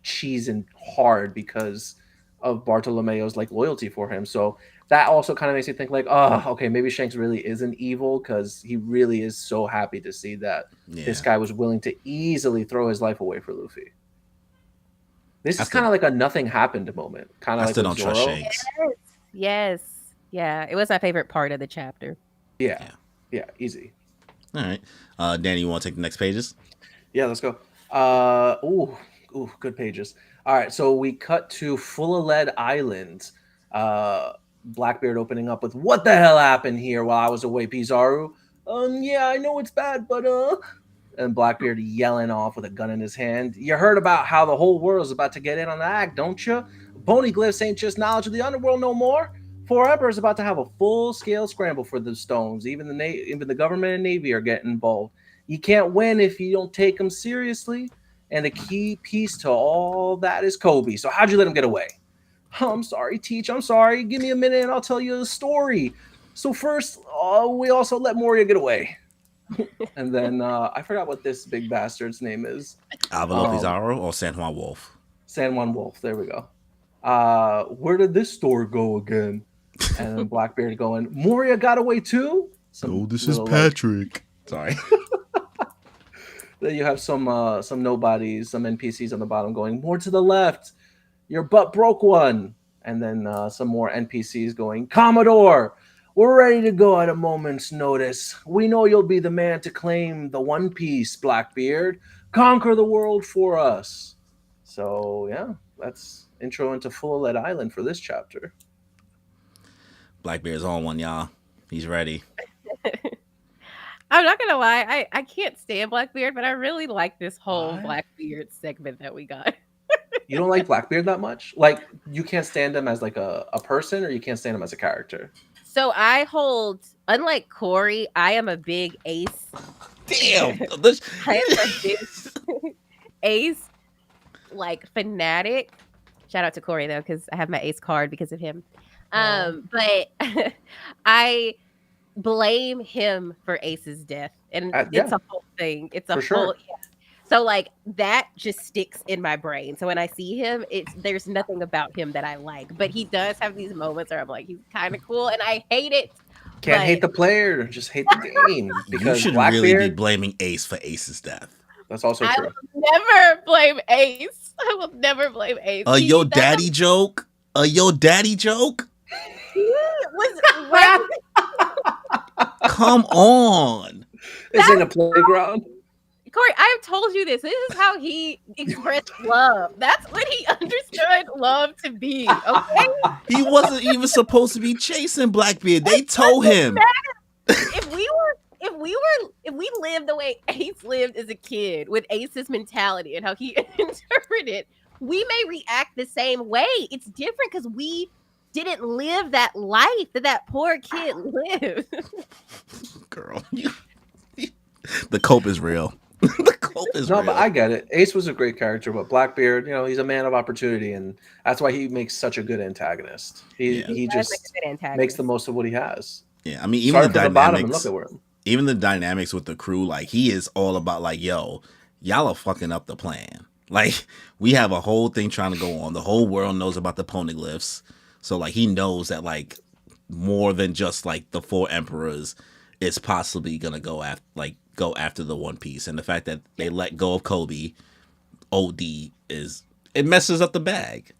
cheesing hard because of Bartolomeo's like loyalty for him. So that also kind of makes me think like, oh, okay, maybe Shanks really isn't evil because he really is so happy to see that this guy was willing to easily throw his life away for Luffy. This is kind of like a nothing happened moment. Kind of I like still with don't trust Zoro. Shanks. Yes. Yeah. It was my favorite part of the chapter. Yeah, easy. All right. Danny, you want to take the next pages? Yeah, let's go. Ooh, good pages. All right, so we cut to Full of Lead Island. Blackbeard opening up with "What the hell happened here while I was away, Pizarro?" Yeah, I know it's bad, but and Blackbeard yelling off with a gun in his hand. You heard about how the whole world's about to get in on the act, don't you? Poneglyphs ain't just knowledge of the underworld no more. Forever is about to have a full-scale scramble for the stones. Even the government and Navy are getting involved. You can't win if you don't take them seriously. And the key piece to all that is Kobe. So how'd you let him get away? Oh, I'm sorry, Teach. I'm sorry. Give me a minute and I'll tell you the story. So first, we also let Moria get away. And then I forgot what this big bastard's name is. Avalo Pizarro or San Juan Wolf? San Juan Wolf. There we go. Where did this store go again? And then Blackbeard going, Moria got away too? This is Patrick. Sorry. Then you have some nobodies, some NPCs on the bottom going, more to the left. Your butt broke one. And then some more NPCs going, Commodore, we're ready to go at a moment's notice. We know you'll be the man to claim the One Piece, Blackbeard. Conquer the world for us. So, yeah, that's intro into Full Lead Island for this chapter. Blackbeard's on one, y'all. He's ready. I'm not gonna lie, I can't stand Blackbeard, but I really like this whole Blackbeard segment that we got. You don't like Blackbeard that much? Like, you can't stand him as like a person, or you can't stand him as a character? So unlike Corey, I am a big Ace. Damn. I am a big Ace, like, fanatic. Shout out to Corey though, because I have my Ace card because of him. But I blame him for Ace's death, and it's a whole thing. It's a whole. Sure. Yeah. So like that just sticks in my brain. So when I see him, there's nothing about him that I like, but he does have these moments where I'm like, he's kind of cool, and I hate it. Can't hate the player, just hate the game. Because you should Blackbeard, really be blaming Ace for Ace's death. That's also true. I will never blame Ace. I will never blame Ace. Your daddy joke? Your daddy joke? Come on. It's in a playground. Corey, I've told you this. This is how he expressed love. That's what he understood love to be. Okay? He wasn't even supposed to be chasing Blackbeard. They told him. If we lived the way Ace lived as a kid, with Ace's mentality and how he interpreted, we may react the same way. It's different because we didn't live that life that poor kid lived. Girl, the cope is real. The cope is real. But I get it. Ace was a great character, but Blackbeard, he's a man of opportunity, and that's why he makes such a good antagonist. He just makes the most of what he has. Yeah, I mean, even the dynamics. Look at him. Even the dynamics with the crew, like, he is all about, like, yo, y'all are fucking up the plan. Like, we have a whole thing trying to go on. The whole world knows about the poneglyphs. So, like, he knows that, like, more than just, like, the 4 emperors is possibly going to go after the One Piece. And the fact that they let go of Kobe, it messes up the bag.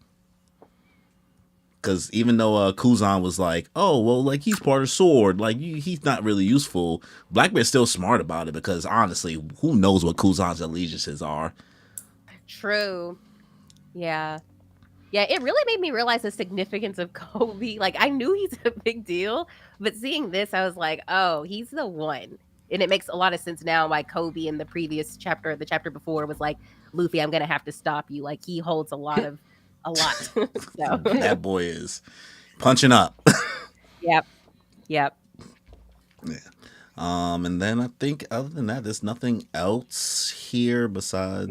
Because even though Kuzan was like, oh, well, like, he's part of Sword. Like, he's not really useful. Blackbeard's still smart about it because, honestly, who knows what Kuzan's allegiances are. True. Yeah. Yeah, it really made me realize the significance of Kobe. Like, I knew he's a big deal, but seeing this, I was like, oh, he's the one. And it makes a lot of sense now why Kobe in the previous chapter, the chapter before, was like, Luffy, I'm going to have to stop you. Like, he holds a lot. So. That boy is punching up. Yep. Yeah. And then I think other than that, there's nothing else here besides.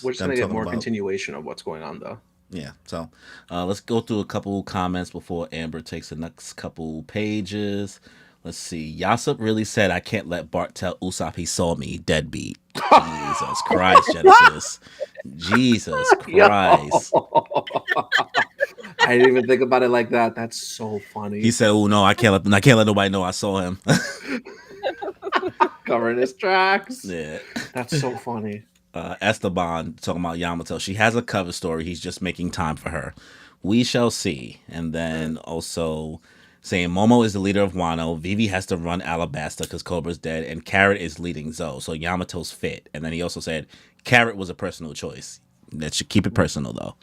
No. We're just going to get more continuation of what's going on, though. Yeah. So let's go through a couple comments before Amber takes the next couple pages. Let's see. YASOPP really said, I can't let Bart tell Usopp he saw me. Deadbeat. Jesus Christ, Genesis. Jesus Christ. I didn't even think about it like that. That's so funny. He said, oh, no, I can't let nobody know I saw him. Covering his tracks. Yeah. That's so funny. Esteban talking about Yamato. She has a cover story. He's just making time for her. We shall see. And then also saying Momo is the leader of Wano. Vivi has to run Alabasta because Cobra's dead. And Carrot is leading Zoe. So Yamato's fit. And then he also said Carrot was a personal choice. That should keep it personal, though.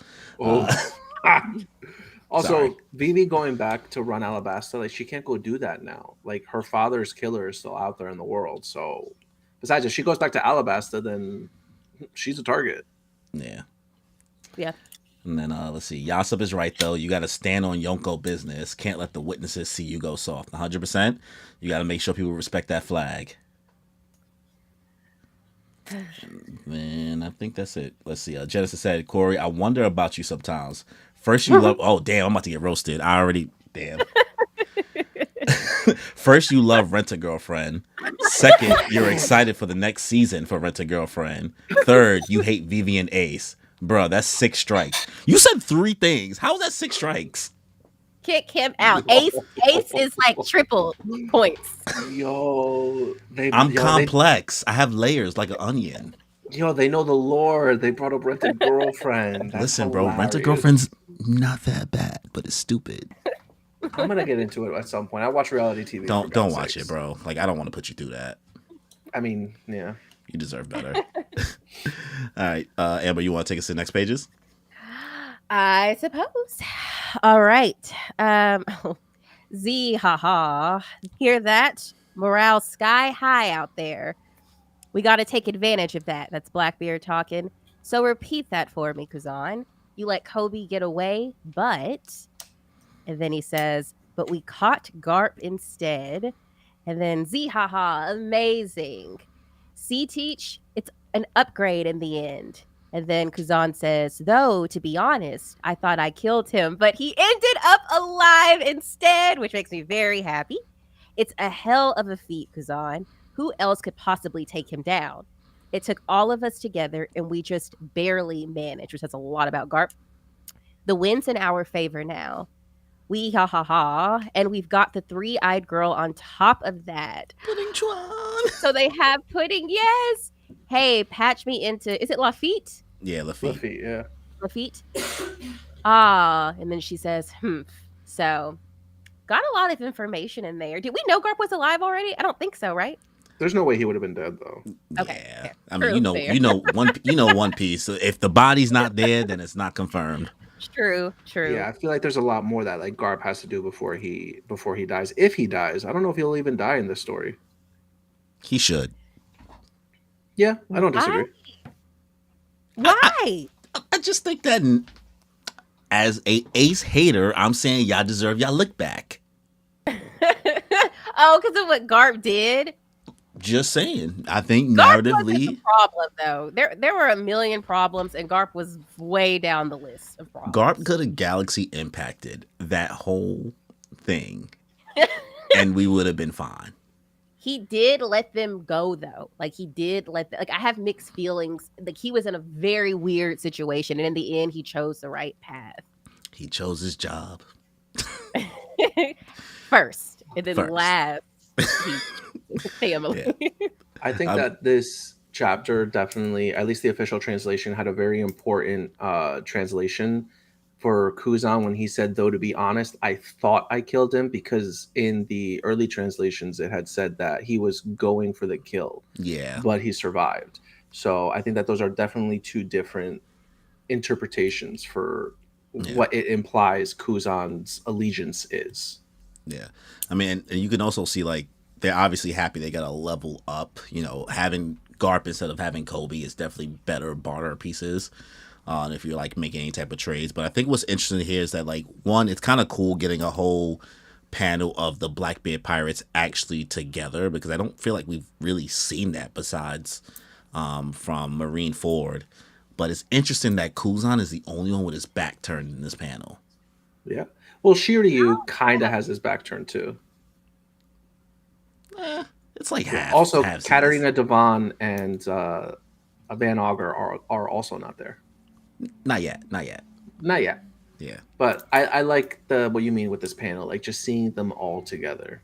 Also, sorry. Vivi going back to run Alabasta, like, she can't go do that now. Like, her father's killer is still out there in the world. So, besides, if she goes back to Alabasta, then she's a target. Yeah. Yeah. And then let's see. YASOPP is right, though. You got to stand on Yonko business. Can't let the witnesses see you go soft. 100%. You got to make sure people respect that flag. Man, I think that's it. Let's see. Genesis said, Corey, I wonder about you sometimes. First, you love. Oh, damn, I'm about to get roasted. I already. Damn. First, you love Rent a Girlfriend. Second, you're excited for the next season for Rent a Girlfriend. Third, you hate Vivian Ace. Bro, that's 6 strikes. You said 3 things. How is that 6 strikes? Kick him out. Ace is like triple points. I'm complex. I have layers like an onion. They know the lore. They brought up Rent a Girlfriend. Listen, bro, Rent a Girlfriend's not that bad, but it's stupid. I'm gonna get into it at some point. I watch reality TV. Don't watch it, bro. Like, I don't want to put you through that. I mean, yeah. You deserve better. All right, Amber, you want to take us to the next pages? I suppose. All right. Z, haha. Hear that? Morale sky high out there. We got to take advantage of that. That's Blackbeard talking. So repeat that for me, Kuzan. You let Kobe get away, but... And then he says, but we caught Garp instead. And then Z, haha, amazing. C teach, it's an upgrade in the end. And then Kuzan says, though, to be honest, I thought I killed him, but he ended up alive instead, which makes me very happy. It's a hell of a feat, Kuzan. Who else could possibly take him down? It took all of us together, and we just barely managed, which says a lot about Garp. The wind's in our favor now. We ha ha ha, and we've got the 3-eyed girl on top of that. Pudding Chuan. So they have pudding, yes. Hey, patch me into, is it Lafitte? Yeah, Lafitte. Lafitte, yeah. Lafitte. And then she says, So, got a lot of information in there. Did we know Garp was alive already? I don't think so, right? There's no way he would have been dead, though. Okay. Yeah. I mean, One Piece. So if the body's not dead, then it's not confirmed. True. Yeah, I feel like there's a lot more that like Garp has to do before he dies. If he dies, I don't know if he'll even die in this story. He should. Yeah, I don't disagree. Why? I just think that as a Ace hater, I'm saying y'all deserve y'all look back. Oh, because of what Garp did? Just saying. I think Garp narratively wasn't the problem though. There were a million problems, and Garp was way down the list of problems. Garp could have galaxy impacted that whole thing, and we would have been fine. He did let them go though. Like he did I have mixed feelings. Like he was in a very weird situation, and in the end, he chose the right path. He chose his job first, and then last. Family. Yeah. I think that this chapter definitely, at least the official translation, had a very important translation for Kuzan when he said, though, to be honest, I thought I killed him, because in the early translations it had said that he was going for the kill. Yeah. But he survived. So I think that those are definitely 2 different interpretations for what it implies Kuzan's allegiance is. Yeah. I mean, and you can also see, like, they're obviously happy they got to level up. Having Garp instead of having Kobe is definitely better barter pieces if you're, like, making any type of trades. But I think what's interesting here is that, like, one, it's kind of cool getting a whole panel of the Blackbeard pirates actually together, because I don't feel like we've really seen that besides from Marineford. But it's interesting that Kuzan is the only one with his back turned in this panel. Yeah. Well, Shiryu kind of has his back turned too. It's like half. Also, half Katarina Devon and Van Auger are also not there. Not yet. Yeah. But I like what you mean with this panel, like just seeing them all together.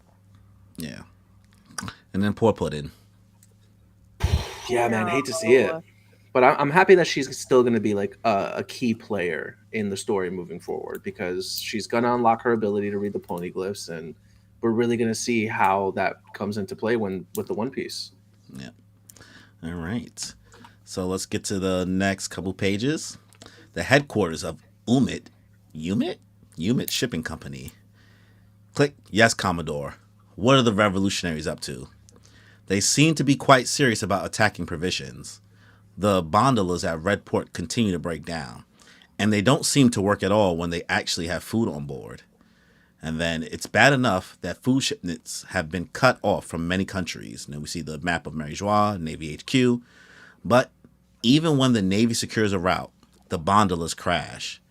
Yeah. And then poor Puddin. Yeah, man, hate to see it. But I'm happy that she's still going to be like a key player in the story moving forward, because she's going to unlock her ability to read the poneglyphs, and we're really going to see how that comes into play with the One Piece. Yeah. All right. So let's get to the next couple pages. The headquarters of Umit Shipping Company. Click. Yes, Commodore. What are the revolutionaries up to? They seem to be quite serious about attacking provisions. The gondolas at Redport continue to break down, and they don't seem to work at all when they actually have food on board. And then it's bad enough that food shipments have been cut off from many countries. And then we see the map of Mary Joie, Navy HQ. But even when the Navy secures a route, the Bondolas crash.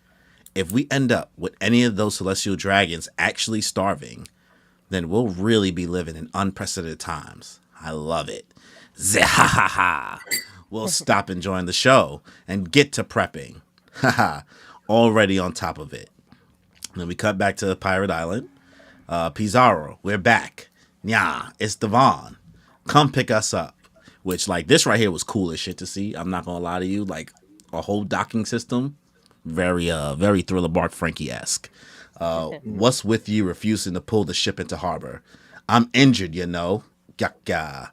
If we end up with any of those celestial dragons actually starving, then we'll really be living in unprecedented times. I love it. Zahahaha. We'll stop enjoying the show and get to prepping. Haha. Already on top of it. And then we cut back to Pirate Island. Pizarro, we're back. Nya, it's Devon. Come pick us up. Which, like, this right here was cool as shit to see. I'm not gonna lie to you. Like, a whole docking system. Very Thriller Bark Frankie-esque. What's with you refusing to pull the ship into harbor? I'm injured, you know. Gaga.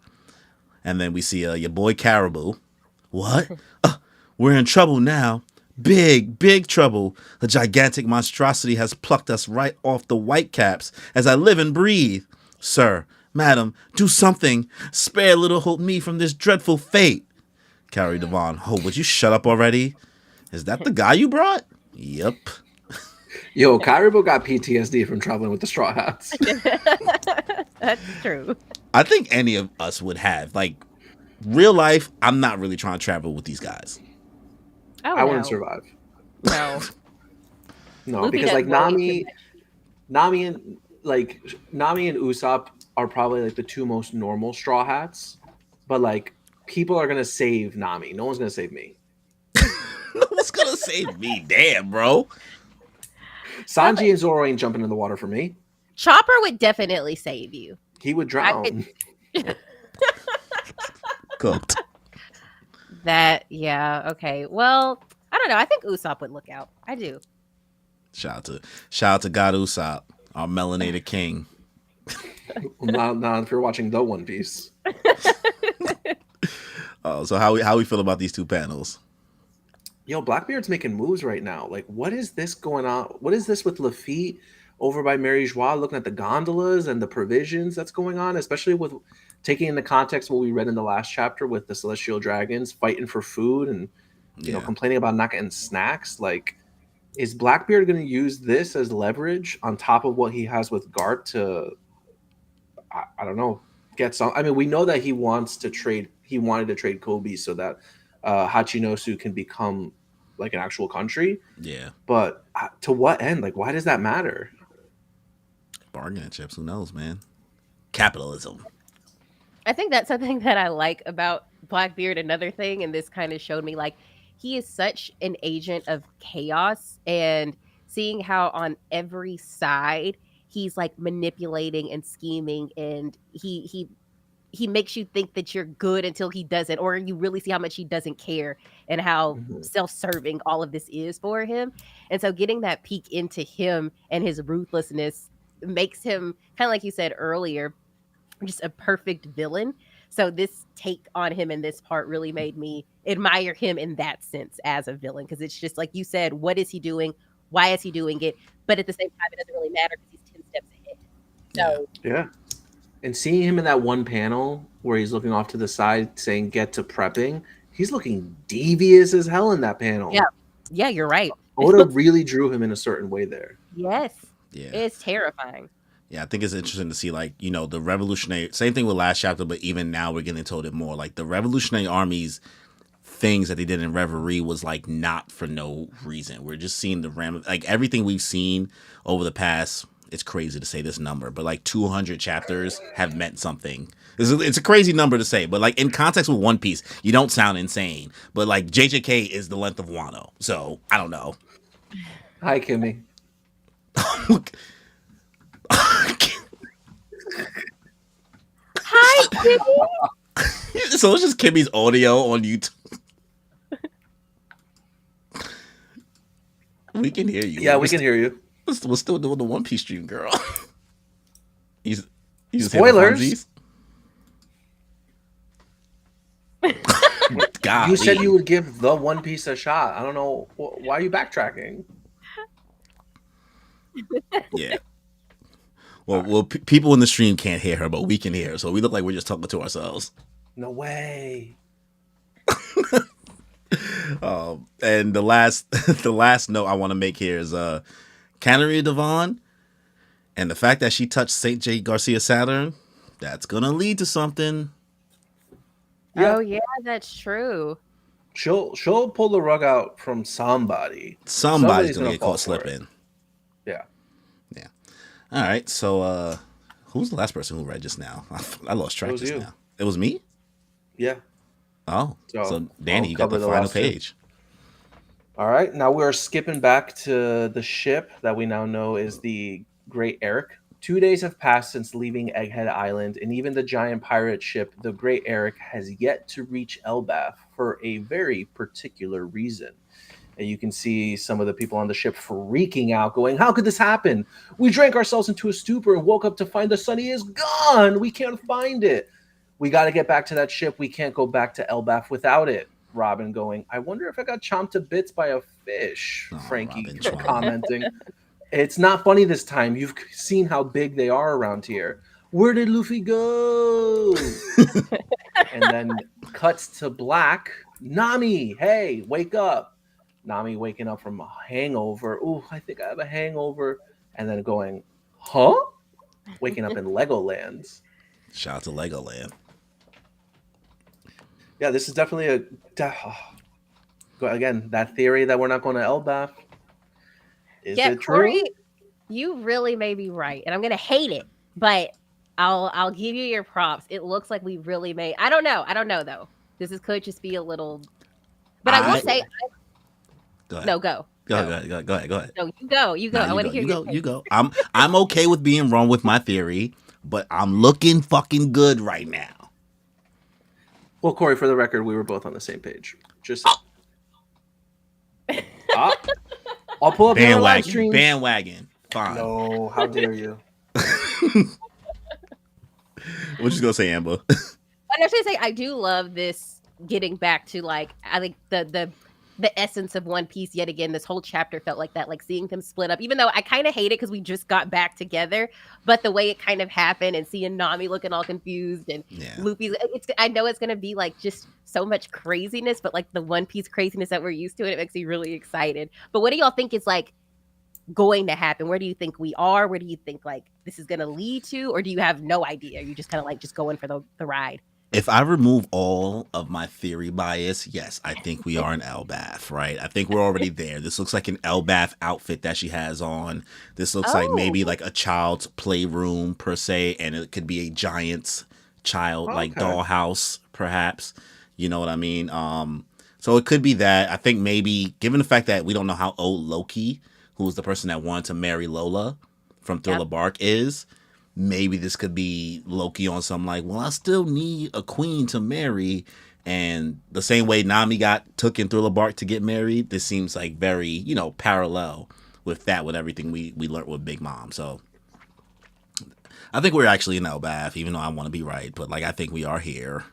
And then we see your boy Caribou. What? We're in trouble now. Big trouble. The gigantic monstrosity has plucked us right off the whitecaps as I live and breathe. Sir, madam, do something. Spare little old me from this dreadful fate. Carrie Devon. Oh, would you shut up already? Is that the guy you brought? Yep. Yo, Caribou got PTSD from traveling with the Straw Hats. That's true. I think any of us would have. Like, real life, I'm not really trying to travel with these guys. Oh, I wouldn't survive. No. No, Luffy because like doesn't really Nami and Usopp are probably like the two most normal Straw Hats, but like people are gonna save Nami. No one's gonna save me. No one's gonna save me. Damn, bro. Sanji and Zoro ain't jumping in the water for me. Chopper would definitely save you. He would drown. Cooked. Yeah, okay. Well, I don't know. I think Usopp would look out. I do. Shout out to God Usopp, our melanated king. Not if you're watching the One Piece. Oh, so how we feel about these two panels? Yo, Blackbeard's making moves right now. Like, what is this going on? What is this with Lafitte over by Mary Joie looking at the gondolas and the provisions that's going on, especially with taking into context what we read in the last chapter with the Celestial Dragons fighting for food and you know complaining about not getting snacks. Like, is Blackbeard going to use this as leverage on top of what he has with Garp to, I don't know, get some? I mean, we know that he wants to trade. He wanted to trade Kobe so that Hachinosu can become like an actual country. Yeah. But to what end? Like, why does that matter? Bargaining chips. Who knows, man? Capitalism. I think that's something that I like about Blackbeard. Another thing, and this kind of showed me, like, he is such an agent of chaos, and seeing how on every side he's like manipulating and scheming, and he makes you think that you're good until he doesn't, or you really see how much he doesn't care and how self-serving all of this is for him. And so getting that peek into him and his ruthlessness makes him, kind of like you said earlier, just a perfect villain. So this take on him in this part really made me admire him in that sense as a villain, because it's just like you said, what is he doing? Why is he doing it? But at the same time, it doesn't really matter because he's 10 steps ahead. So yeah. And seeing him in that one panel where he's looking off to the side saying get to prepping, he's looking devious as hell in that panel. Yeah, you're right. Oda really drew him in a certain way there. Yes. Yeah. It's terrifying. Yeah, I think it's interesting to see, like, you know, the revolutionary, same thing with last chapter, but even now we're getting told it more. Like, the revolutionary armies things that they did in Reverie was, like, not for no reason. We're just seeing like, everything we've seen over the past, it's crazy to say this number, but, like, 200 chapters have meant something. It's a crazy number to say, but, like, in context with One Piece, you don't sound insane. But, like, JJK is the length of Wano, so, I don't know. Hi, Kimmy. Hi, Kimmy. So it's just Kimmy's audio on YouTube. We can hear you. Yeah, we can hear you. We're still doing the One Piece stream, girl. You just Spoilers. God, You said you would give the One Piece a shot. I don't know why are you backtracking. Yeah. Well, people in the stream can't hear her, but we can hear her, so we look like we're just talking to ourselves. No way. And the last note I want to make here is Cannery Devon, and the fact that she touched St. J. Garcia Saturn, that's gonna lead to something. Oh yeah, that's true. She'll pull the rug out from somebody. Somebody's Somebody's gonna gonna get fall caught for it. slipping. Yeah. Yeah. All right. So, who's the last person who read just now? I lost track was just you. now. It was me. Yeah. Oh, so Danny, I'll you got the cover the final last two. page. All right. Now we're skipping back to the ship that we now know is the Great Eric. 2 days have passed since leaving Egghead Island, and even the giant pirate ship, the Great Eric, has yet to reach Elbaf for a very particular reason. And you can see some of the people on the ship freaking out, going, "How could this happen? We drank ourselves into a stupor and woke up to find the sunny is gone. We can't find it. We got to get back to that ship. We can't go back to Elbaf without it." Robin going, "I wonder if I got chomped to bits by a fish." Oh, Frankie Robin Chwan. commenting, "It's not funny this time. You've seen how big they are around here. Where did Luffy go?" And then cuts to black. "Nami, hey, wake up." Nami waking up from a hangover. "Ooh, I think I have a hangover." And then going, "Huh?" Waking up in Legoland. Shout out to Legoland. Yeah, this is definitely again, that theory that we're not going to Elbaf. Is Yeah, it Corey, true? you really may be right, and I'm gonna hate it, but I'll give you your props. It looks like we really may. I don't know though. Could just be a little. But I will say, Go ahead. no, go. Go ahead. Go ahead. No, you go. You go. Nah, I want to hear you your go. You go. I'm okay with being wrong with my theory, but I'm looking fucking good right now. Well, Corey, for the record, we were both on the same page. Just I'll pull up your live streams. Bandwagon. Fine. No, how dare you? What you gonna say, Amber? I was gonna say I do love this getting back to like I think the essence of One Piece yet again. This whole chapter felt like that, like seeing them split up. Even though I kind of hate it because we just got back together, but the way it kind of happened and seeing Nami looking all confused and Luffy's, I know it's gonna be like just so much craziness, but like the One Piece craziness that we're used to, and it makes me really excited. But what do y'all think is like going to happen? Where do you think we are? Where do you think like this is gonna lead to, or do you have no idea? You just kind of like just going for the ride. If I remove all of my theory bias, yes, I think we are in Elbaf, right? I think we're already there. This looks like an Elbaf outfit that she has on. This looks like maybe like a child's playroom per se, and it could be a giant's child like dollhouse, perhaps. You know what I mean? So it could be that. I think maybe, given the fact that we don't know how old Loki, who was the person that wanted to marry Lola from Thriller Bark, is, maybe this could be Loki on some like, well, I still need a queen to marry. And the same way Nami took in Thriller Bark to get married, this seems like very, parallel with that, with everything we learned with Big Mom. So I think we're actually in Elbaf, even though I want to be right. But like, I think we are here.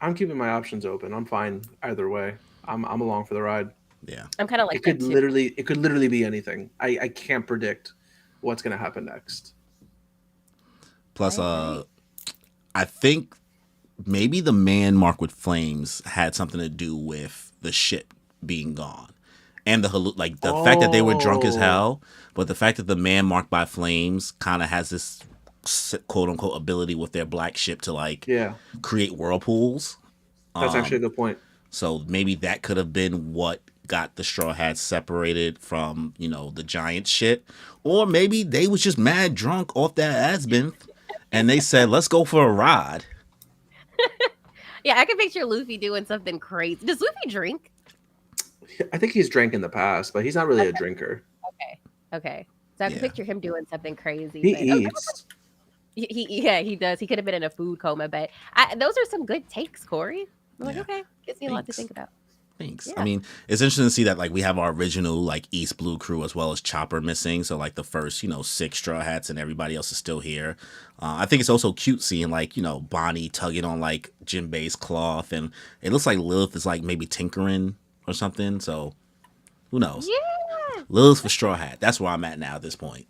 I'm keeping my options open. I'm fine either way. I'm along for the ride. Yeah. I'm kind of like it could literally be anything. I can't predict what's going to happen next. Plus, I think maybe the man marked with flames had something to do with the ship being gone, and the fact that they were drunk as hell. But the fact that the man marked by flames kind of has this quote unquote ability with their black ship to create whirlpools. That's actually a good point. So maybe that could have been what got the Straw Hats separated from the giant ship, or maybe they was just mad drunk off that Asbin. And they said, let's go for a ride. Yeah, I can picture Luffy doing something crazy. Does Luffy drink? I think he's drank in the past, but he's not really a drinker. Okay. So I can picture him doing something crazy. He eats. He does. He could have been in a food coma, but those are some good takes, Corey. I'm like, okay, gives me a lot to think about. Thanks. Yeah. I mean, it's interesting to see that we have our original East Blue crew as well as Chopper missing. So the first 6 Straw Hats and everybody else is still here. I think it's also cute seeing Bonnie tugging on Jinbei's cloth, and it looks like Lilith is maybe tinkering or something. So who knows? Yeah. Lilith for Straw Hat. That's where I'm at now at this point.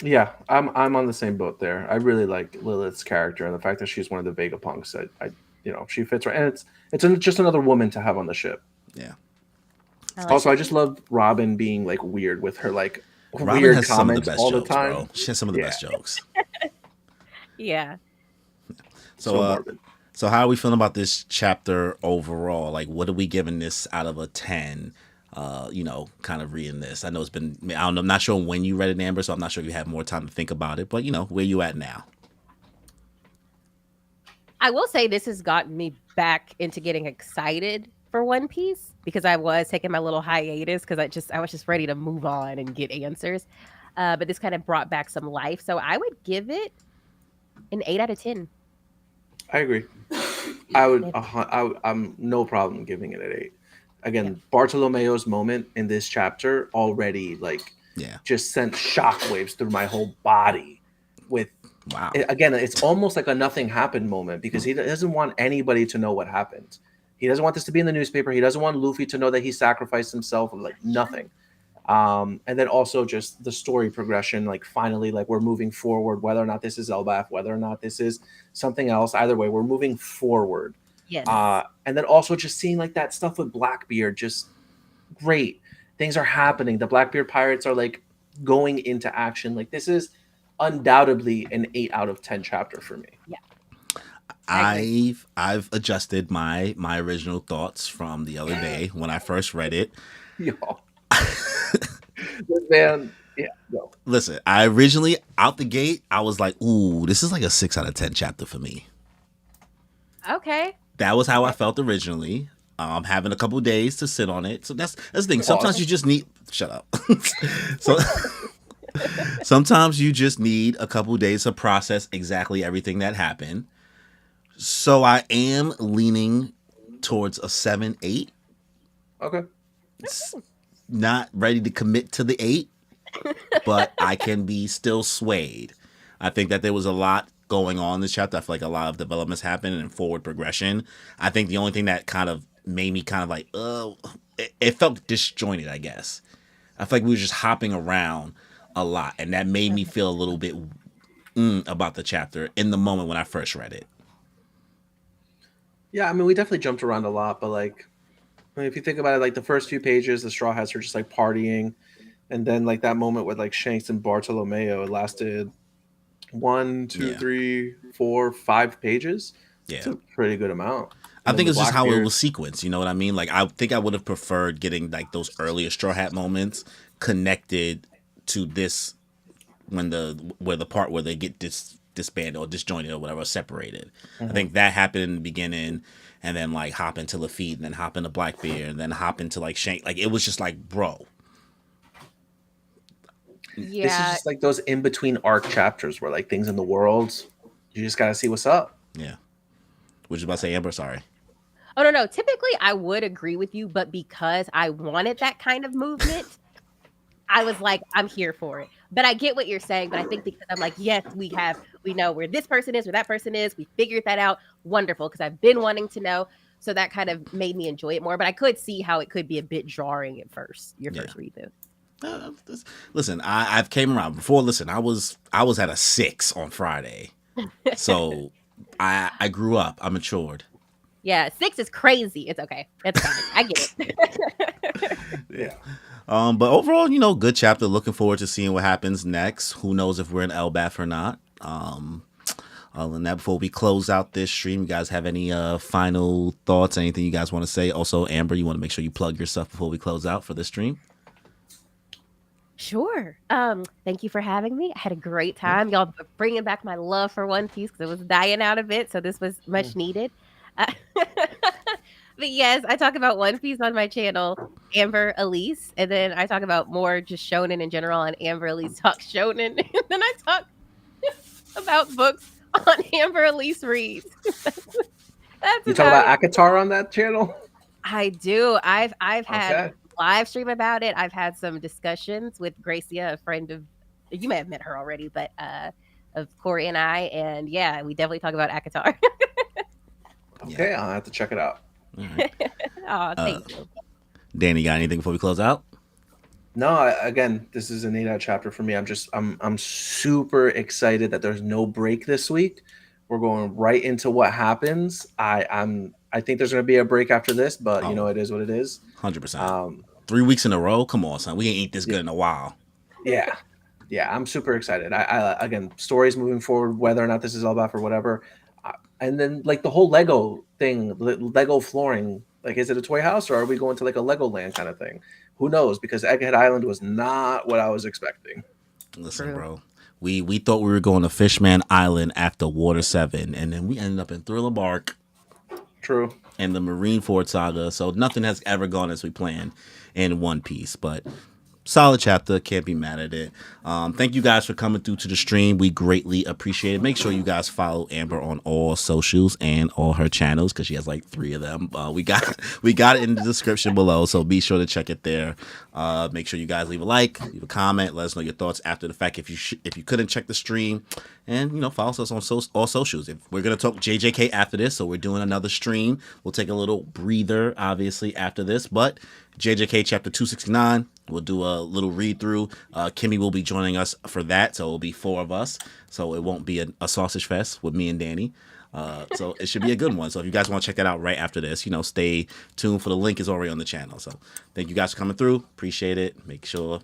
Yeah, I'm on the same boat there. I really like Lilith's character and the fact that she's one of the Vegapunks. She fits right, and it's just another woman to have on the ship. Yeah. I just love Robin being weird with her Robin weird has comments some of the best all jokes, the time. bro. She has some of the best jokes. Yeah. So So how are we feeling about this chapter overall? Like, what are we giving this out of a 10? Kind of reading this. I know it's been, I don't know, I'm not sure when you read it, Amber, so I'm not sure if you have more time to think about it, but where you at now? I will say this has gotten me back into getting excited for One Piece because I was taking my little hiatus because I was just ready to move on and get answers. But this kind of brought back some life. So I would give it an 8 out of 10. I agree. I'm no problem giving it an 8. Again, Yeah. Bartolomeo's moment in this chapter already just sent shockwaves through my whole body. With Wow. Again, it's almost like a nothing happened moment because he doesn't want anybody to know what happened. He doesn't want this to be in the newspaper. He doesn't want Luffy to know that he sacrificed himself. Like nothing. And then also just the story progression. Like finally, like we're moving forward. Whether or not this is Elbaf, whether or not this is something else, either way, we're moving forward. Yes. And then also just seeing like that stuff with Blackbeard, just great. Things are happening. The Blackbeard pirates are like going into action. Like this is undoubtedly an 8 out of 10 chapter for me. Yeah. I've adjusted my original thoughts from the other day when I first read it. Yo. Man, yeah. No. Listen, I originally out the gate, I was like, "Ooh, this is like a 6 out of 10 chapter for me." Okay. That was how I felt originally. Having a couple days to sit on it, so that's the thing. Sometimes you just need shut up. So sometimes you just need a couple days to process exactly everything that happened. So I am leaning towards a 7, 8. Okay. Not ready to commit to the 8, but I can be still swayed. I think that there was a lot going on in this chapter. I feel like a lot of developments happened and forward progression. I think the only thing that kind of made me kind of like, it felt disjointed, I guess. I feel like we were just hopping around a lot, and that made me feel a little bit about the chapter in the moment when I first read it. Yeah, I mean, we definitely jumped around a lot, but like, I mean, if you think about it, like the first few pages, the Straw Hats are just like partying, and then like that moment with like Shanks and Bartolomeo, it lasted 1, 2, 3, 4, 5 pages. Yeah, it's a pretty good amount. I think it's just how it was sequenced. You know what I mean? Like, I think I would have preferred getting like those earlier Straw Hat moments connected to this where the part where they get disbanded or disjointed or whatever, separated. Mm-hmm. I think that happened in the beginning, and then like hop into Lafitte, and then hop into Blackbeard, and then hop into like Shank. Like it was just like, bro. Yeah. This is just like those in between arc chapters where like things in the world, you just gotta see what's up. Yeah. What you about to say, Amber? Sorry. Oh no. Typically I would agree with you, but because I wanted that kind of movement, I was like, I'm here for it. But I get what you're saying. But I think because I'm like, yes, we know where this person is, where that person is. We figured that out. Wonderful. Because I've been wanting to know. So that kind of made me enjoy it more. But I could see how it could be a bit jarring at first, your first read through. Listen, I've came around before. Listen, I was at a 6 on Friday. So I grew up. I matured. Yeah, 6 is crazy. It's okay. It's fine. I get it. Yeah. But overall, good chapter. Looking forward to seeing what happens next. Who knows if we're in Elbaf or not. Other than that, before we close out this stream, you guys have any final thoughts? Anything you guys want to say? Also, Amber, you want to make sure you plug your stuff before we close out for this stream? Sure. Thank you for having me. I had a great time. Y'all bringing back my love for One Piece because it was dying out a bit, so this was much needed. But yes, I talk about One Piece on my channel, Amber Elise, and then I talk about more just shonen in general on Amber Elise Talks Shonen, and then I talk about books on Amber Elise Reads. That's you talk about Akatar on that channel? I do. I've had live stream about it. I've had some discussions with Gracia, a friend of, you may have met her already, but of Corey and I, and yeah, we definitely talk about Akatar. Okay, I'll have to check it out. All right. Oh, thank you. Danny, got anything before we close out? No, again, this is an 8-out chapter for me. I'm super excited that there's no break this week. We're going right into what happens. I think there's going to be a break after this, but it is what it is. 100%. 3 weeks in a row. Come on, son. We ain't eat this good in a while. Yeah, I'm super excited. I again, stories moving forward, whether or not this is all about or whatever. And then like the whole Lego thing, Lego flooring. Like, is it a toy house or are we going to like a Lego land kind of thing? Who knows? Because Egghead Island was not what I was expecting. Listen, True. bro. We thought we were going to Fishman Island after Water 7, and then we ended up in Thriller Bark True. and the Marineford Saga. So nothing has ever gone as we planned in One Piece. But solid chapter. Can't be mad at it. Thank you guys for coming through to the stream. We greatly appreciate it. Make sure you guys follow Amber on all socials and all her channels because she has like 3 of them. We got it in the description below, so be sure to check it there. Make sure you guys leave a like, leave a comment, let us know your thoughts after the fact if you couldn't check the stream, and follow us on all socials. If we're gonna talk JJK after this, so we're doing another stream. We'll take a little breather, obviously, after this, but JJK chapter 269. We'll do a little read through. Kimmy will be joining us for that, so it'll be 4 of us. So it won't be a sausage fest with me and Danny. So it should be a good one. So if you guys want to check that out right after this, stay tuned for the link is already on the channel. So thank you guys for coming through. Appreciate it. Make sure,